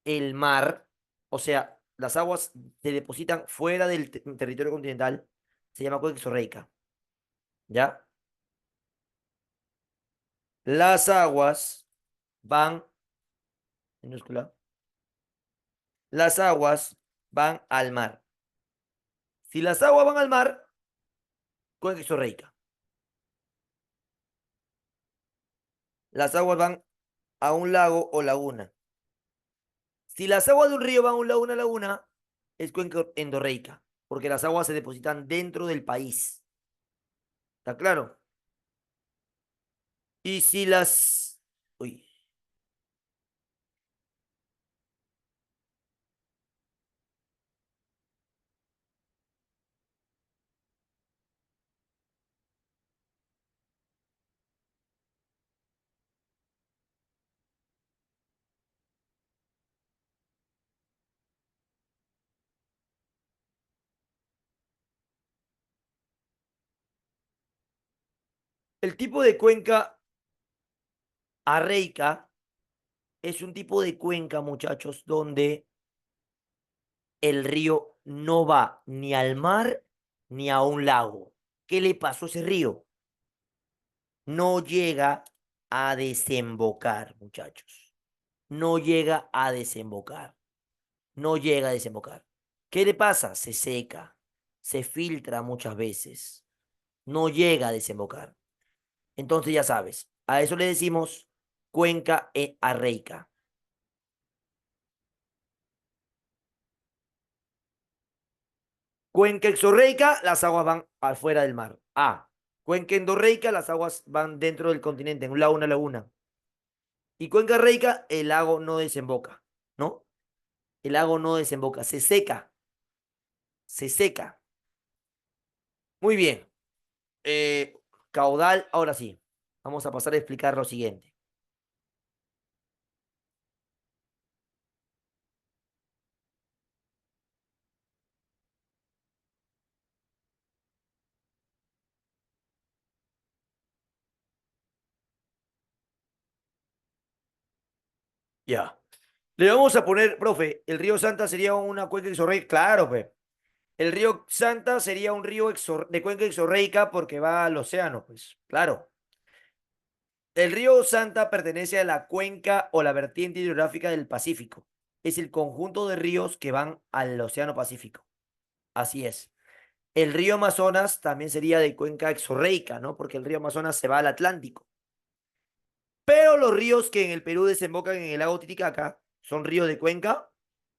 el mar, o sea, las aguas se depositan fuera del territorio continental, se llama cuenca exorreica, ¿ya? Las aguas van, minúscula, las aguas van al mar. Si las aguas van al mar, cuenca exorreica. Las aguas van a un lago o laguna. Si las aguas de un río van a un lago o una laguna, es cuenca endorreica, porque las aguas se depositan dentro del país. ¿Está claro? Y si las... Uy, el tipo de cuenca arreica es un tipo de cuenca, muchachos, donde el río no va ni al mar ni a un lago. ¿Qué le pasó a ese río? No llega a desembocar, muchachos. No llega a desembocar. No llega a desembocar. ¿Qué le pasa? Se seca, se filtra muchas veces, no llega a desembocar. Entonces ya sabes, a eso le decimos cuenca arreica. Cuenca exorreica, las aguas van afuera del mar. A. Cuenca endorreica, las aguas van dentro del continente, en un lago, una laguna. Y cuenca reica, el lago no desemboca, ¿no? El lago no desemboca, se seca, se seca. Muy bien. Caudal, ahora sí. Vamos a pasar a explicar lo siguiente. Ya. Le vamos a poner, profe, el río Santa sería una cuenca exorreica. Claro, pues. El río Santa sería un río de cuenca exorreica porque va al océano, pues. Claro. El río Santa pertenece a la cuenca o la vertiente hidrográfica del Pacífico. Es el conjunto de ríos que van al océano Pacífico. Así es. El río Amazonas también sería de cuenca exorreica, ¿no? Porque el río Amazonas se va al Atlántico. Pero los ríos que en el Perú desembocan en el lago Titicaca son ríos de cuenca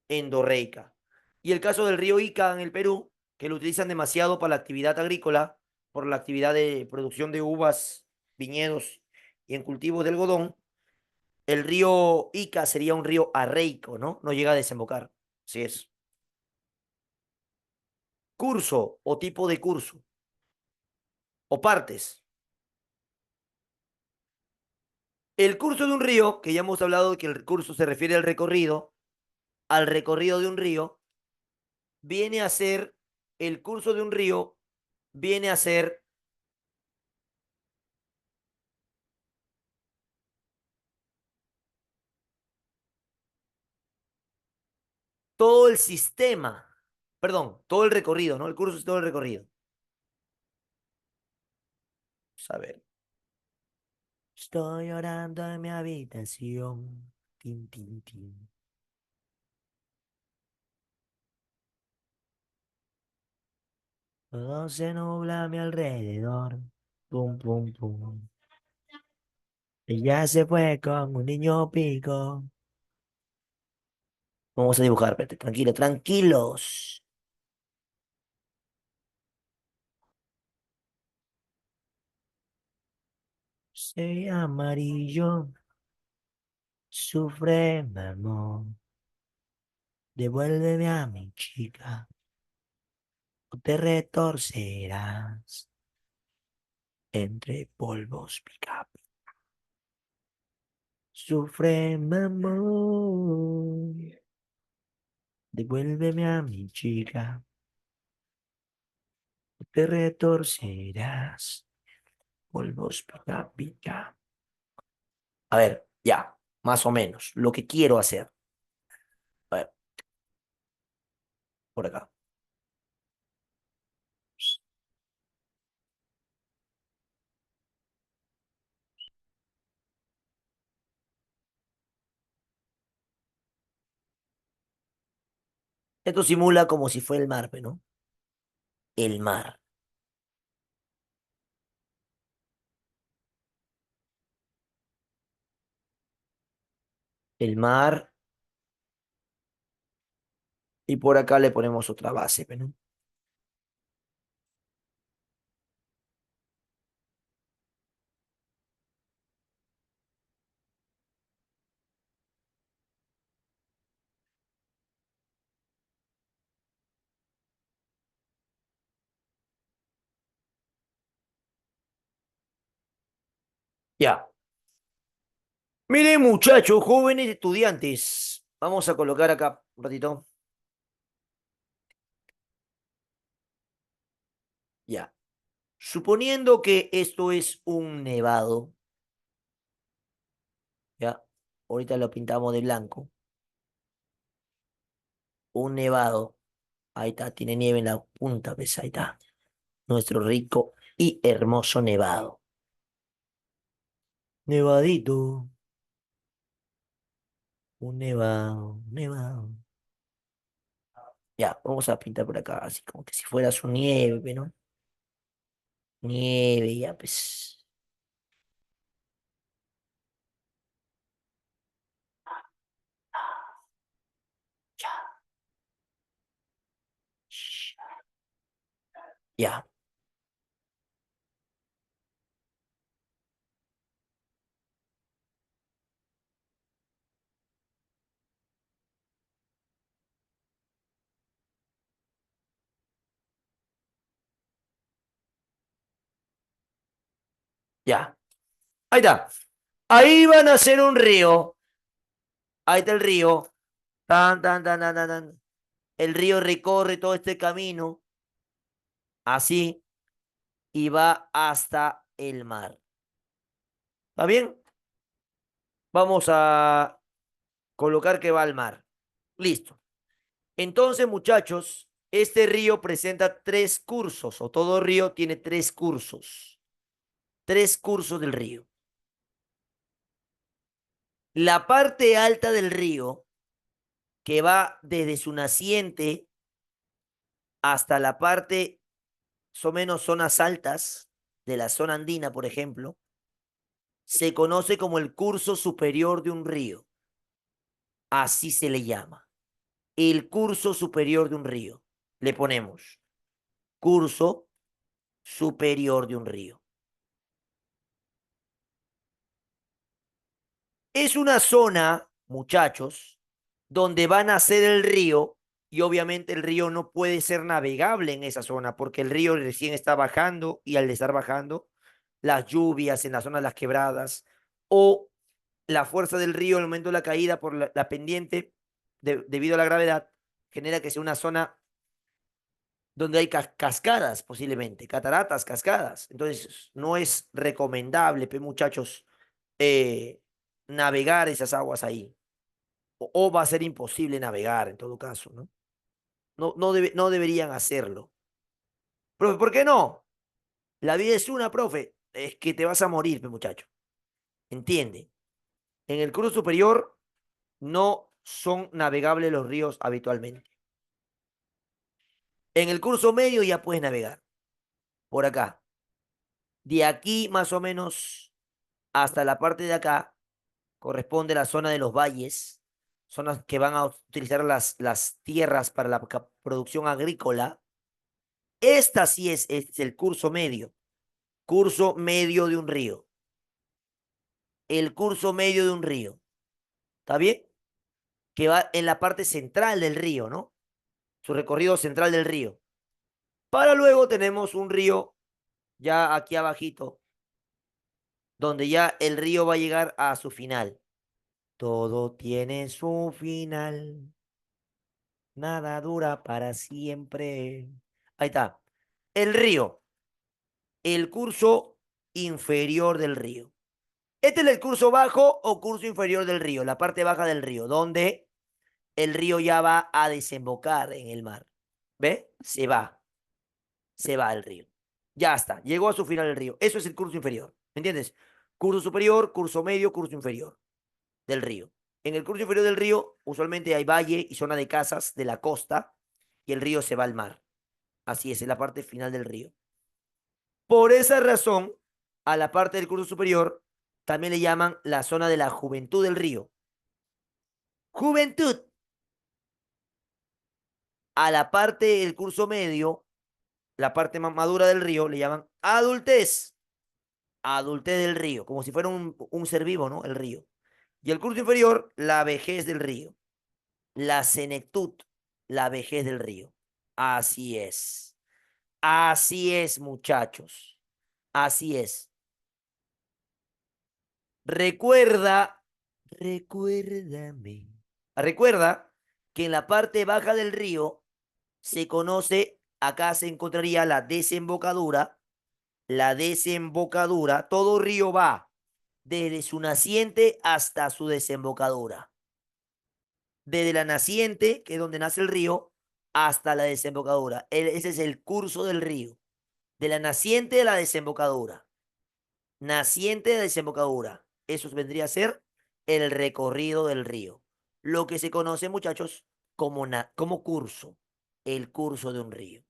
endorreica. Y el caso del río Ica en el Perú, que lo utilizan demasiado para la actividad agrícola, por la actividad de producción de uvas, viñedos y en cultivos de algodón, el río Ica sería un río arreico, ¿no? No llega a desembocar. Así es. Curso o tipo de curso o partes. El curso de un río, que ya hemos hablado de que el curso se refiere al recorrido de un río, viene a ser, el curso de un río viene a ser todo el sistema, perdón, todo el recorrido, ¿no? El curso es todo el recorrido. Vamos a ver. Estoy llorando en mi habitación. Tin, tin, tin. Todo se nubla a mi alrededor. Pum, pum, pum. Ella se fue con un niño pico. Vamos a dibujar, espérate, tranquilo, tranquilos. Se amarillo, sufre, mi amor. Devuélveme a mi chica, o te retorcerás entre polvos pica. Sufre, mi amor. Devuélveme a mi chica, o te retorcerás. Polvos pica, pica. A ver, ya, más o menos, lo que quiero hacer. A ver, por acá. Esto simula como si fuera el mar, ¿no? El mar. El mar. Y por acá le ponemos otra base, ¿no? Ya. Miren, muchachos, jóvenes estudiantes. Vamos a colocar acá un ratito. Ya. Suponiendo que esto es un nevado, ya. Ahorita lo pintamos de blanco. Un nevado. Ahí está, tiene nieve en la punta, ¿ves? Ahí está. Nuestro rico y hermoso nevado. Nevadito. Un nevado, nevado. Ya, vamos a pintar por acá, así como que si fuera su nieve, ¿no? Nieve, ya, pues. Ya, ya. Ahí está. Ahí van a hacer un río. Ahí está el río. Tan, tan, tan, tan, tan, tan. El río recorre todo este camino, así, y va hasta el mar. ¿Está bien? Vamos a colocar que va al mar. Listo. Entonces, muchachos, este río presenta tres cursos, o todo río tiene tres cursos. Tres cursos del río. La parte alta del río, que va desde su naciente hasta la parte o menos zonas altas de la zona andina, por ejemplo, se conoce como el curso superior de un río. Así se le llama. El curso superior de un río. Le ponemos curso superior de un río. Es una zona, muchachos, donde va a nacer el río y obviamente el río no puede ser navegable en esa zona porque el río recién está bajando y al estar bajando, las lluvias en la zona de las quebradas o la fuerza del río, el momento de la caída por la pendiente debido a la gravedad, genera que sea una zona donde hay cascadas posiblemente, cataratas, cascadas. Entonces, no es recomendable, muchachos, eh, navegar esas aguas ahí. O va a ser imposible navegar en todo caso, ¿no? No deberían hacerlo. Profe, ¿por qué no? La vida es una, profe. Es que te vas a morir, muchacho. Entiende. En el curso superior no son navegables los ríos habitualmente. En el curso medio ya puedes navegar. Por acá. De aquí más o menos hasta la parte de acá corresponde la zona de los valles, zonas que van a utilizar las tierras para la producción agrícola. Esta sí es el curso medio de un río, el curso medio de un río, ¿está bien? Que va en la parte central del río, ¿no? Su recorrido central del río. Para luego tenemos un río ya aquí abajito, donde ya el río va a llegar a su final. Todo tiene su final, nada dura para siempre. Ahí está. El río, el curso inferior del río. Este es el curso bajo o curso inferior del río, la parte baja del río, donde el río ya va a desembocar en el mar. ¿Ve? Se va el río. Ya está, llegó a su final el río. Eso es el curso inferior. ¿Me entiendes? Curso superior, curso medio, curso inferior del río. En el curso inferior del río, usualmente hay valle y zona de casas de la costa y el río se va al mar. Así es la parte final del río. Por esa razón, a la parte del curso superior también le llaman la zona de la juventud del río. Juventud. A la parte del curso medio, la parte más madura del río, le llaman adultez. Adultez del río, como si fuera un ser vivo, ¿no? El río. Y el curso inferior, la vejez del río. La senectud, la vejez del río. Así es. Así es, muchachos. Así es. Recuerda, recuérdame. Recuerda que en la parte baja del río se conoce, acá se encontraría la desembocadura, todo río va desde su naciente hasta su desembocadura. Desde la naciente, que es donde nace el río, hasta la desembocadura. Ese es el curso del río. De la naciente a la desembocadura. Naciente de desembocadura. Eso vendría a ser el recorrido del río. Lo que se conoce, muchachos, como curso. El curso de un río.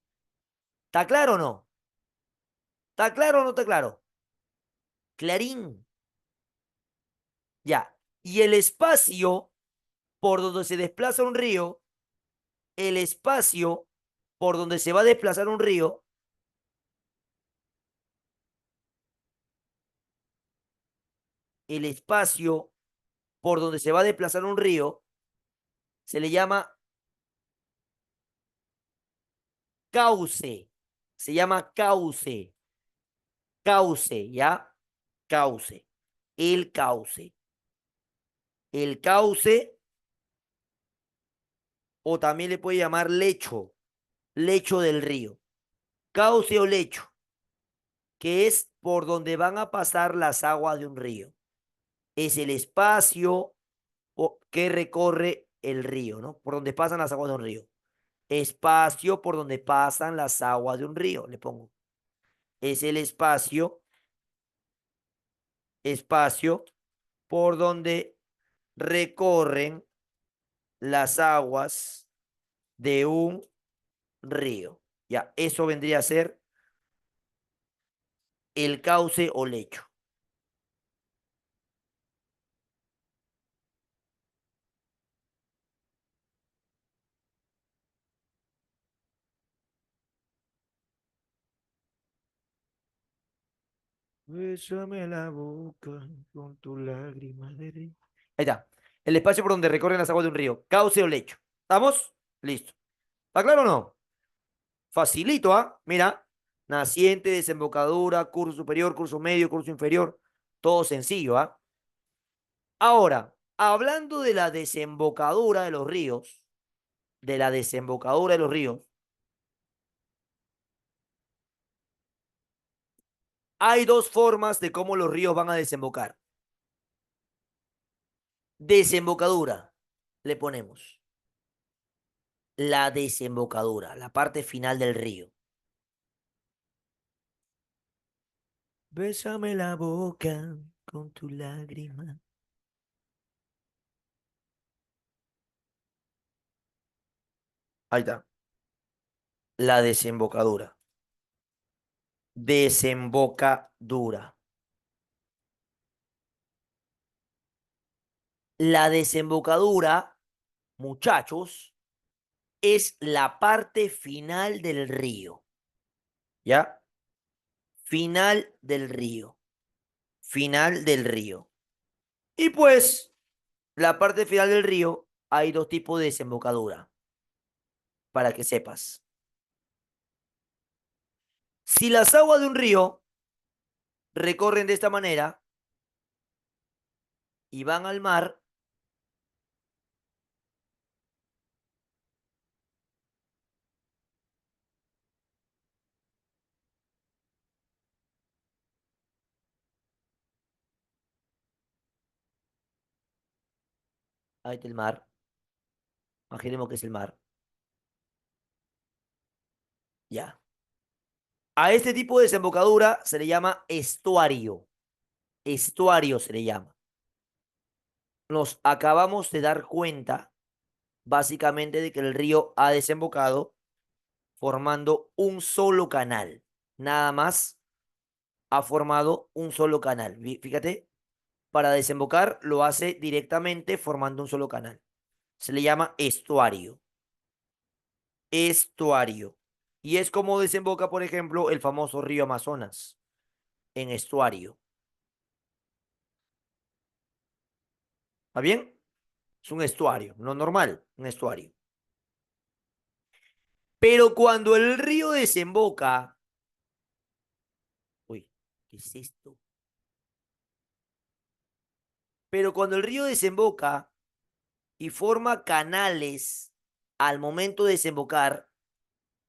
¿Está claro o no? ¿Está claro o no está claro? Clarín. Ya. Y el espacio por donde se desplaza un río, el espacio por donde se va a desplazar un río, el espacio por donde se va a desplazar un río, se le llama cauce. Se llama cauce. Cauce, ¿ya? Cauce. El cauce. El cauce, o también le puede llamar lecho. Lecho del río. Cauce o lecho, que es por donde van a pasar las aguas de un río. Es el espacio que recorre el río, ¿no? Por donde pasan las aguas de un río. Espacio por donde pasan las aguas de un río, le pongo. Es el espacio por donde recorren las aguas de un río. Ya, eso vendría a ser el cauce o lecho. Bésame la boca con tu lágrima de río. Ahí está. El espacio por donde recorren las aguas de un río. Cauce o lecho. ¿Estamos? Listo. ¿Está claro o no? Facilito, ¿ah? Mira. Naciente, desembocadura, curso superior, curso medio, curso inferior. Todo sencillo, ¿ah? Ahora, hablando de la desembocadura de los ríos, de la desembocadura de los ríos, hay dos formas de cómo los ríos van a desembocar. Desembocadura, le ponemos. La desembocadura, la parte final del río. Bésame la boca con tu lágrima. Ahí está. La desembocadura. Desembocadura. La desembocadura, muchachos, es la parte final del río. ¿Ya? Final del río. Final del río. Y pues, la parte final del río, hay dos tipos de desembocadura, para que sepas. Si las aguas de un río recorren de esta manera y van al mar, ahí está el mar, imaginemos que es el mar, ya. A este tipo de desembocadura se le llama estuario. Estuario se le llama. Nos acabamos de dar cuenta, básicamente, de que el río ha desembocado formando un solo canal. Nada más ha formado un solo canal. Fíjate, para desembocar lo hace directamente formando un solo canal. Se le llama estuario. Estuario. Y es como desemboca, por ejemplo, el famoso río Amazonas, en estuario. ¿Está bien? Es un estuario, no normal, un estuario. Pero cuando el río desemboca, uy, ¿qué es esto? Pero cuando el río desemboca y forma canales al momento de desembocar,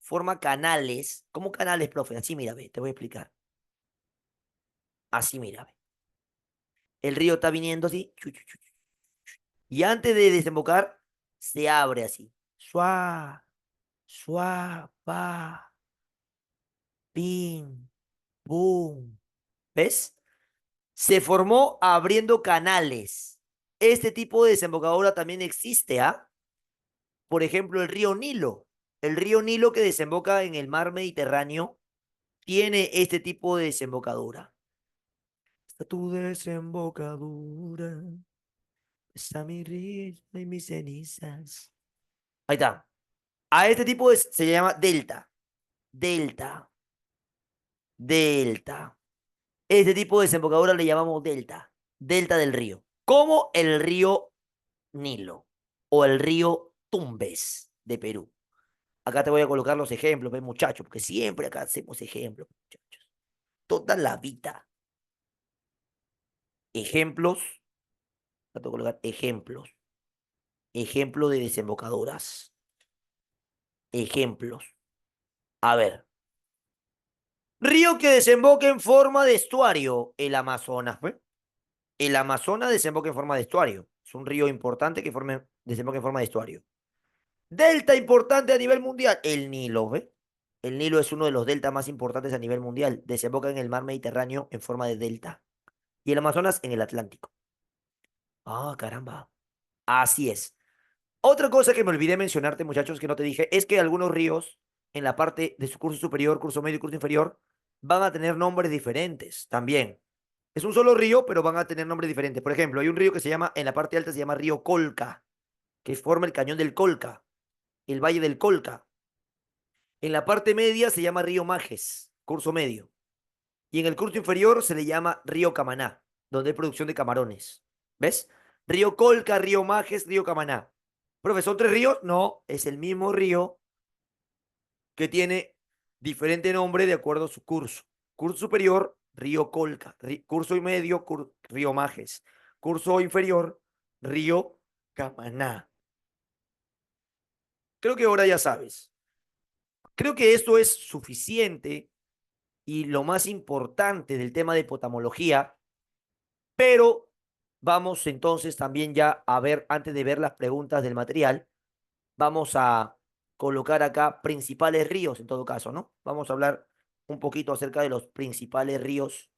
forma canales. ¿Cómo canales, profe? Así, mira, ve, te voy a explicar. Así, mira, ve. El río está viniendo así, chu, chu, chu, chu, y antes de desembocar, se abre así. Suá, suá, pa, pim, pum. ¿Ves? Se formó abriendo canales. Este tipo de desembocadura también existe, ¿ah? Por ejemplo, el río Nilo. El río Nilo que desemboca en el mar Mediterráneo tiene este tipo de desembocadura. Está tu desembocadura, está mi risa y mis cenizas. Ahí está. A este tipo se llama delta. Delta. Delta. Este tipo de desembocadura le llamamos delta. Delta del río. Como el río Nilo o el río Tumbes de Perú. Acá te voy a colocar los ejemplos, ¿ves, muchachos? Porque siempre acá hacemos ejemplos, muchachos. Toda la vida. Ejemplos. Acá te voy a colocar ejemplos. Ejemplo de desembocaduras. Ejemplos. A ver. Río que desemboca en forma de estuario. El Amazonas, ¿ve? El Amazonas desemboca en forma de estuario. Es un río importante que desemboca en forma de estuario. Delta importante a nivel mundial. El Nilo, ¿ve? El Nilo es uno de los deltas más importantes a nivel mundial. Desemboca en el mar Mediterráneo en forma de delta. Y el Amazonas en el Atlántico. Ah, caramba. Así es. Otra cosa que me olvidé mencionarte, muchachos, que no te dije, es que algunos ríos, en la parte de su curso superior, curso medio y curso inferior, van a tener nombres diferentes también. Es un solo río, pero van a tener nombres diferentes. Por ejemplo, hay un río que se llama, en la parte alta se llama río Colca, que forma el cañón del Colca, el valle del Colca. En la parte media se llama río Majes, curso medio. Y en el curso inferior se le llama río Camaná, donde hay producción de camarones. ¿Ves? Río Colca, río Majes, río Camaná. Profe, ¿son tres ríos? No, es el mismo río que tiene diferente nombre de acuerdo a su curso. Curso superior, río Colca. Curso y medio, río Majes. Curso inferior, río Camaná. Creo que ahora ya sabes. Creo que esto es suficiente y lo más importante del tema de potamología, pero vamos entonces también ya a ver, antes de ver las preguntas del material, vamos a colocar acá principales ríos en todo caso, ¿no? Vamos a hablar un poquito acerca de los principales ríos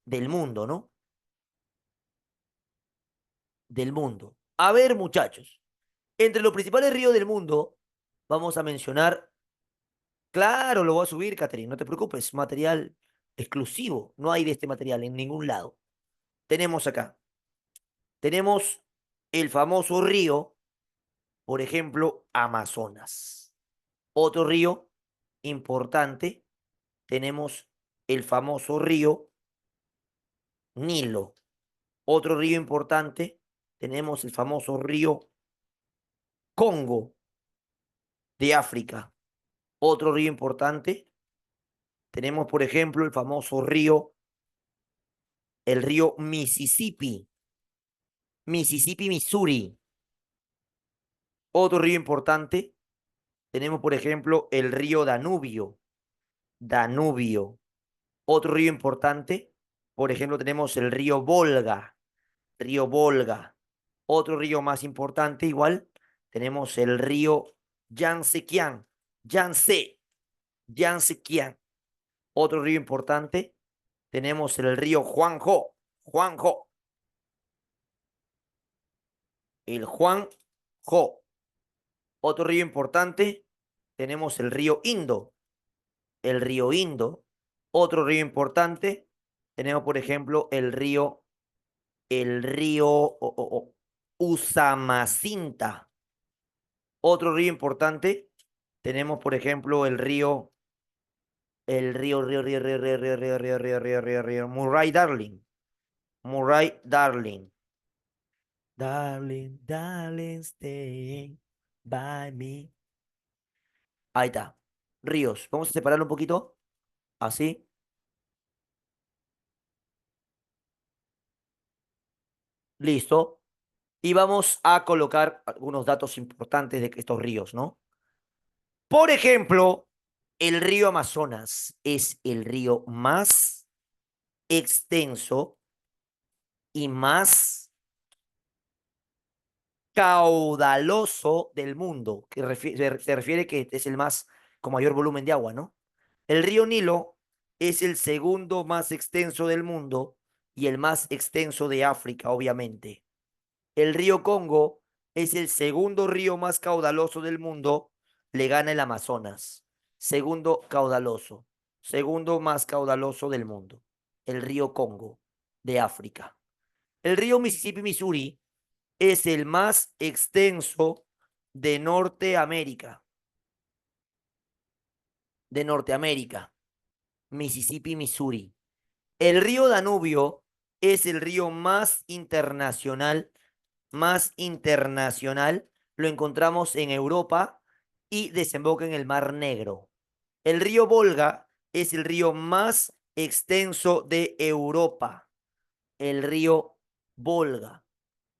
del mundo, ¿no? Del mundo. A ver, muchachos, entre los principales ríos del mundo, vamos a mencionar, claro, lo voy a subir, Catherine, no te preocupes, material exclusivo, no hay de este material en ningún lado. Tenemos acá, tenemos el famoso río, por ejemplo, Amazonas. Otro río importante, tenemos el famoso río Nilo. Otro río importante, tenemos el famoso río Congo de África. Otro río importante, tenemos por ejemplo el famoso río, el río Mississippi, Mississippi, Missouri. Otro río importante, tenemos por ejemplo el río Danubio, Danubio. Otro río importante, por ejemplo, tenemos el río Volga, río Volga. Otro río más importante igual, tenemos el río Yangtze-Kiang, Yangtze, Yangtze-Kiang. Otro río importante, tenemos el río Huangho, Huangho, el Huangho. Otro río importante, tenemos el río Indo, el río Indo. Otro río importante, tenemos por ejemplo el río Usumacinta. Otro río importante, tenemos por ejemplo el río Murray Darling, Murray Darling. Darling, darling, stay by me. Ahí está. Ríos. Vamos a separarlo un poquito. Así. Listo. Y vamos a colocar algunos datos importantes de estos ríos, ¿no? Por ejemplo, el río Amazonas es el río más extenso y más caudaloso del mundo, que se refiere que es el más con mayor volumen de agua, ¿no? El río Nilo es el segundo más extenso del mundo y el más extenso de África, obviamente. El río Congo es el segundo río más caudaloso del mundo, le gana el Amazonas. Segundo caudaloso, segundo más caudaloso del mundo, el río Congo de África. El río Mississippi, Missouri, es el más extenso de Norteamérica. De Norteamérica, Mississippi, Missouri. El río Danubio es el río más internacional. Lo encontramos en Europa y desemboca en el Mar Negro. El río Volga es el río más extenso de Europa. El río Volga.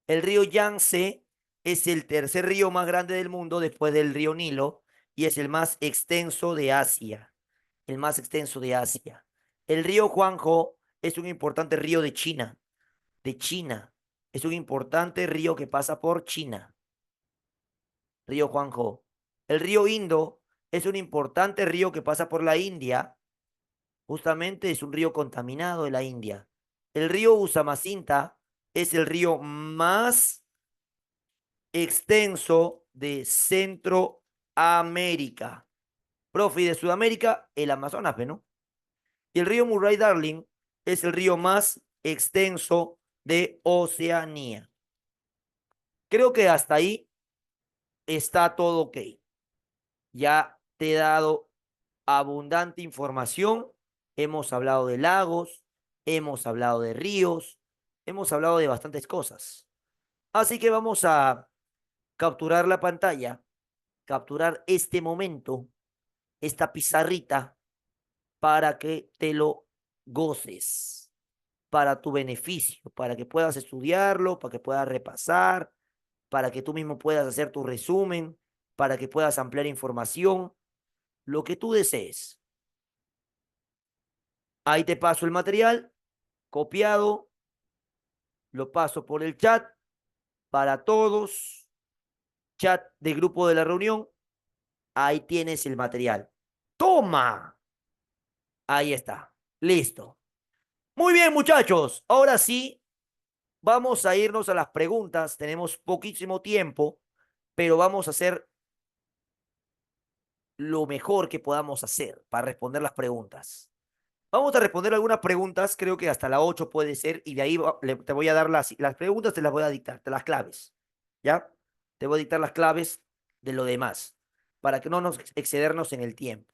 El río Yangtze es el tercer río más grande del mundo después del río Nilo y es el más extenso de Asia. El más extenso de Asia. El río Huangho es un importante río de China. De China. Es un importante río que pasa por China. Río Huangho. El río Indo es un importante río que pasa por la India. Justamente es un río contaminado de la India. El río Usumacinta es el río más extenso de Centroamérica. Profe, y de Sudamérica, el Amazonas, pues, ¿no? Y el río Murray Darling es el río más extenso de Oceanía. Creo que hasta ahí está todo ok. Ya te he dado abundante información. Hemos hablado de lagos, hemos hablado de ríos, hemos hablado de bastantes cosas. Así que vamos a capturar la pantalla, capturar este momento, esta pizarrita, para que te lo goces, para tu beneficio, para que puedas estudiarlo, para que puedas repasar, para que tú mismo puedas hacer tu resumen, para que puedas ampliar información, lo que tú desees. Ahí te paso el material copiado, lo paso por el chat para todos, chat de grupo de la reunión. Ahí tienes el material. Toma. Ahí está. Listo. Muy bien, muchachos. Ahora sí, vamos a irnos a las preguntas. Tenemos poquísimo tiempo, pero vamos a hacer lo mejor que podamos hacer para responder las preguntas. Vamos a responder algunas preguntas, creo que hasta la 8 puede ser, y de ahí te voy a dar las preguntas, te las voy a dictar, las claves, ¿ya? Te voy a dictar las claves de lo demás, para que no nos excedernos en el tiempo.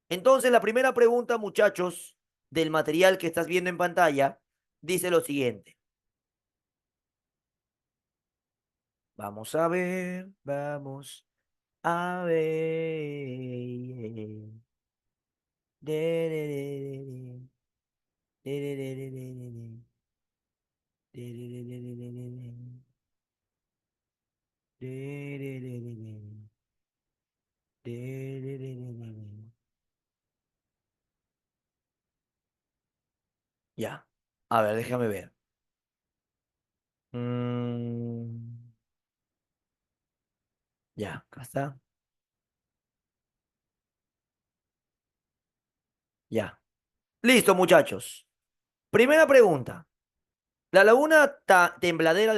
Entonces, la primera pregunta, muchachos, del material que estás viendo en pantalla, dice lo siguiente. Vamos a ver, vamos a ver. De, de, de, de, de, de, de, de, de, de. Ya. A ver, déjame ver. Mm, ya, acá está. Ya. Listo, muchachos. Primera pregunta. La laguna tembladera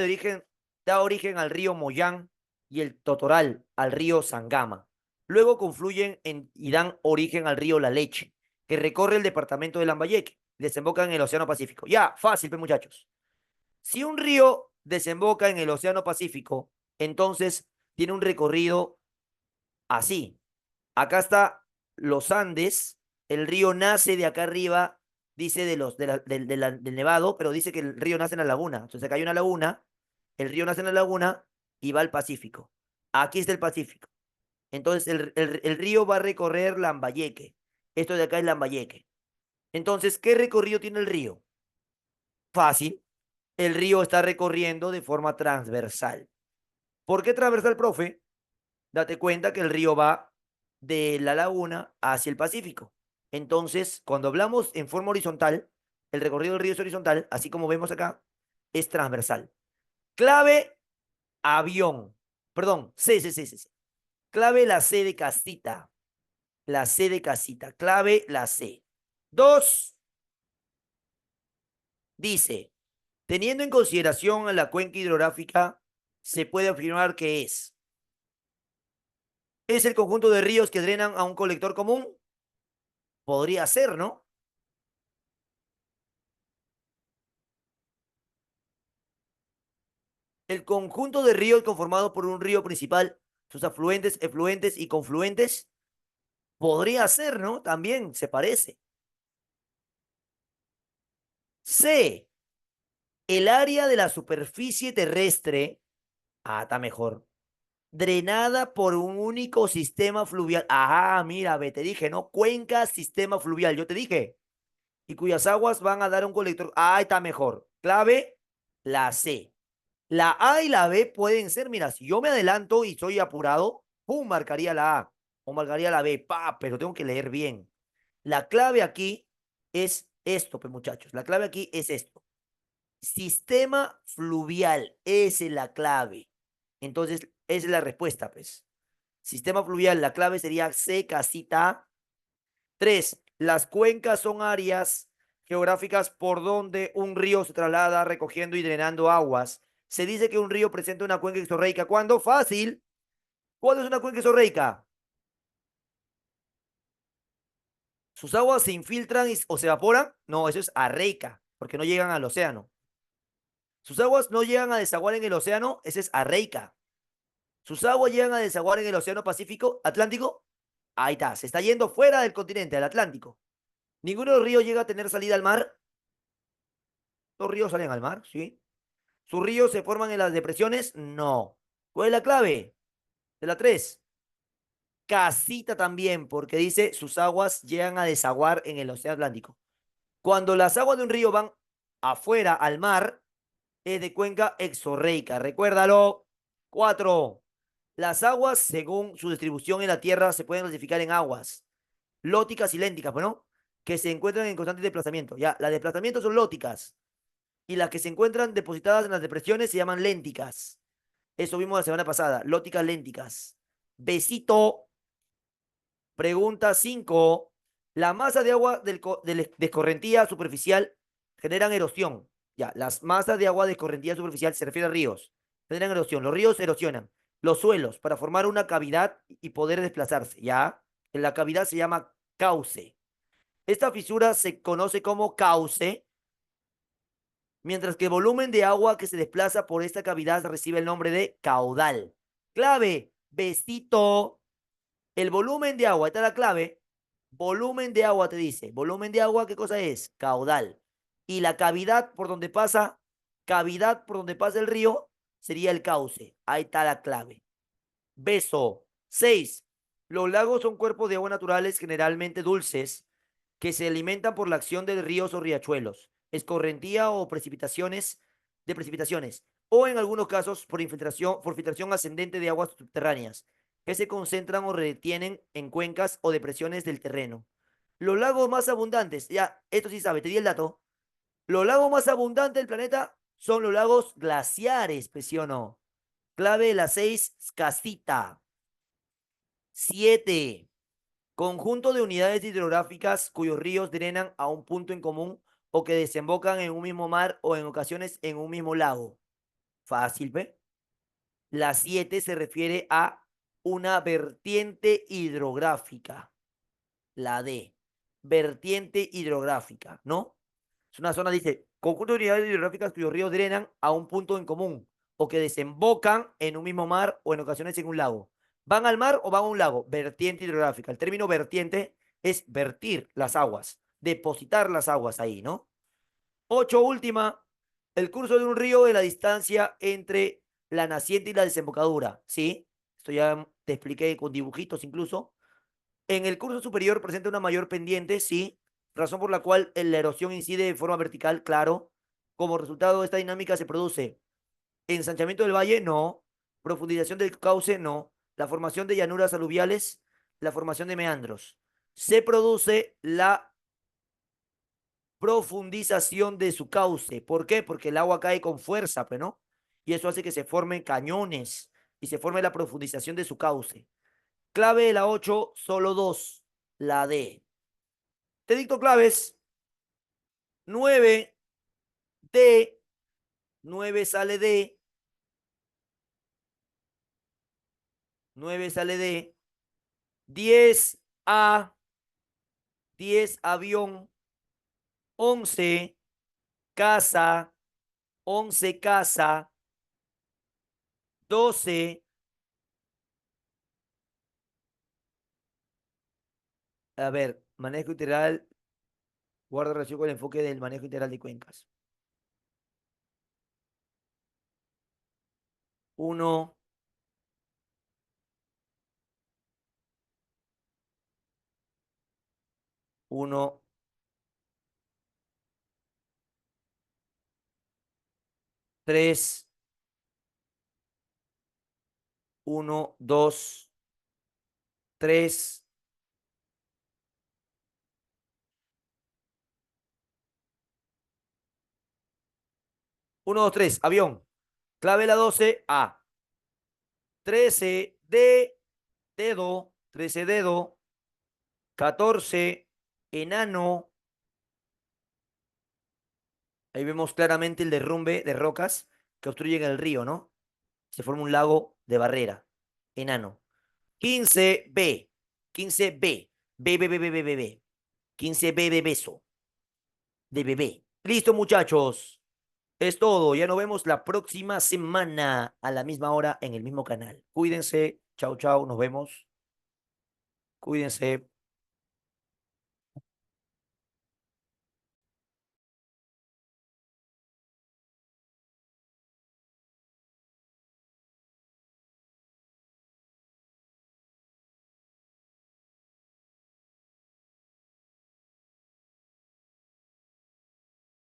da origen al río Moyán y el Totoral al río Sangama. Luego confluyen y dan origen al río La Leche, que recorre el departamento de Lambayeque. Desemboca en el Océano Pacífico. Ya, fácil, pues, muchachos. Si un río desemboca en el Océano Pacífico, entonces tiene un recorrido así. Acá está los Andes, el río nace de acá arriba, dice del Nevado, pero dice que el río nace en la laguna. Entonces acá hay una laguna, el río nace en la laguna y va al Pacífico. Aquí está el Pacífico. Entonces el río va a recorrer Lambayeque. Esto de acá es Lambayeque. Entonces, ¿qué recorrido tiene el río? Fácil. El río está recorriendo de forma transversal. ¿Por qué transversal, profe? Date cuenta que el río va de la laguna hacia el Pacífico. Entonces, cuando hablamos en forma horizontal, el recorrido del río es horizontal, así como vemos acá, es transversal. Clave avión. Perdón, C. Clave la C de casita. La C de casita. Clave la C. Dos, dice, teniendo en consideración a la cuenca hidrográfica, se puede afirmar que es el conjunto de ríos que drenan a un colector común. Podría ser, ¿no? El conjunto de ríos conformado por un río principal, sus afluentes, efluentes y confluentes, podría ser, ¿no? También se parece. C, el área de la superficie terrestre, está mejor, drenada por un único sistema fluvial. Ajá, mira, ve, te dije, ¿no? Cuenca, sistema fluvial, yo te dije. Y cuyas aguas van a dar un colector. Está mejor. Clave, la C. La A y la B pueden ser, mira, si yo me adelanto y soy apurado, pum, marcaría la A o marcaría la B, pero tengo que leer bien. La clave aquí es esto, pues muchachos, la clave aquí es esto. Sistema fluvial, esa es la clave. Entonces, esa es la respuesta, pues. Sistema fluvial, la clave sería C, casita A. 3. Las cuencas son áreas geográficas por donde un río se traslada recogiendo y drenando aguas. Se dice que un río presenta una cuenca exorreica. ¿Cuándo? Fácil. ¿Cuándo es una cuenca exorreica? ¿Sus aguas se infiltran o se evaporan? No, eso es arreica, porque no llegan al océano. ¿Sus aguas no llegan a desaguar en el océano? Ese es arreica. ¿Sus aguas llegan a desaguar en el océano Pacífico, Atlántico? Ahí está, se está yendo fuera del continente, al Atlántico. ¿Ninguno de los ríos llega a tener salida al mar? ¿Los ríos salen al mar? Sí. ¿Sus ríos se forman en las depresiones? No. ¿Cuál es la clave? De la 3. Casita también, porque dice sus aguas llegan a desaguar en el océano Atlántico. Cuando las aguas de un río van afuera al mar, es de cuenca exorreica. Recuérdalo. 4. Las aguas, según su distribución en la tierra, se pueden clasificar en aguas lóticas y lénticas, bueno, que se encuentran en constante desplazamiento. Ya, las desplazamientos son lóticas y las que se encuentran depositadas en las depresiones se llaman lénticas. Eso vimos la semana pasada, lóticas, lénticas. Besito. Pregunta 5. La masa de agua de escorrentía superficial generan erosión. Ya, las masas de agua de escorrentía superficial se refiere a ríos. Generan erosión. Los ríos erosionan los suelos para formar una cavidad y poder desplazarse. Ya, en la cavidad se llama cauce. Esta fisura se conoce como cauce, mientras que el volumen de agua que se desplaza por esta cavidad recibe el nombre de caudal. Clave, besito. El volumen de agua, esta es la clave. Volumen de agua te dice. Volumen de agua, ¿qué cosa es? Caudal. Y la cavidad por donde pasa el río, sería el cauce. Ahí está la clave. Beso. 6. Los lagos son cuerpos de agua naturales generalmente dulces que se alimentan por la acción de ríos o riachuelos, escorrentía o precipitaciones, o en algunos casos por filtración ascendente de aguas subterráneas, que se concentran o retienen en cuencas o depresiones del terreno. Los lagos más abundantes, ya, esto sí sabe, te di el dato. Los lagos más abundantes del planeta son los lagos glaciares, pues sí o no. Clave de la 6, casita. 7. Conjunto de unidades hidrográficas cuyos ríos drenan a un punto en común o que desembocan en un mismo mar o en ocasiones en un mismo lago. Fácil, ¿ve? La 7 se refiere a una vertiente hidrográfica. La D. Vertiente hidrográfica, ¿no? Es una zona, dice, conjunto de unidades hidrográficas cuyos ríos drenan a un punto en común o que desembocan en un mismo mar o en ocasiones en un lago. ¿Van al mar o van a un lago? Vertiente hidrográfica. El término vertiente es vertir las aguas, depositar las aguas ahí, ¿no? 8, última. El curso de un río es la distancia entre la naciente y la desembocadura, ¿sí? Esto ya te expliqué con dibujitos incluso. En el curso superior presenta una mayor pendiente, sí, razón por la cual la erosión incide de forma vertical, claro. Como resultado de esta dinámica se produce ensanchamiento del valle, no. Profundización del cauce, no. La formación de llanuras aluviales, la formación de meandros. Se produce la profundización de su cauce. ¿Por qué? Porque el agua cae con fuerza, pues, ¿no? Y eso hace que se formen cañones y se forme la profundización de su cauce. Clave de la 8, solo dos, la D. Te dicto claves. 9 D, 9 sale D, 9 sale D, 10 A, 10 avión, 11 casa, 11 casa, 12, a ver, manejo integral, guarda relación con el enfoque del manejo integral de cuencas. 1, 1, 3, 1, 2, 3, 1, 2, 3, avión. Clave la 12, A. 13 D, dedo, 13 dedo, 14 enano. Ahí vemos claramente el derrumbe de rocas que obstruyen el río, ¿no? Se forma un lago de barrera, enano. 15 B, 15 B, B, B, B, B, B, B, B. 15B de beso, de bebé. Listo, muchachos. Es todo. Ya nos vemos la próxima semana a la misma hora en el mismo canal. Cuídense. Chao, chao. Nos vemos. Cuídense.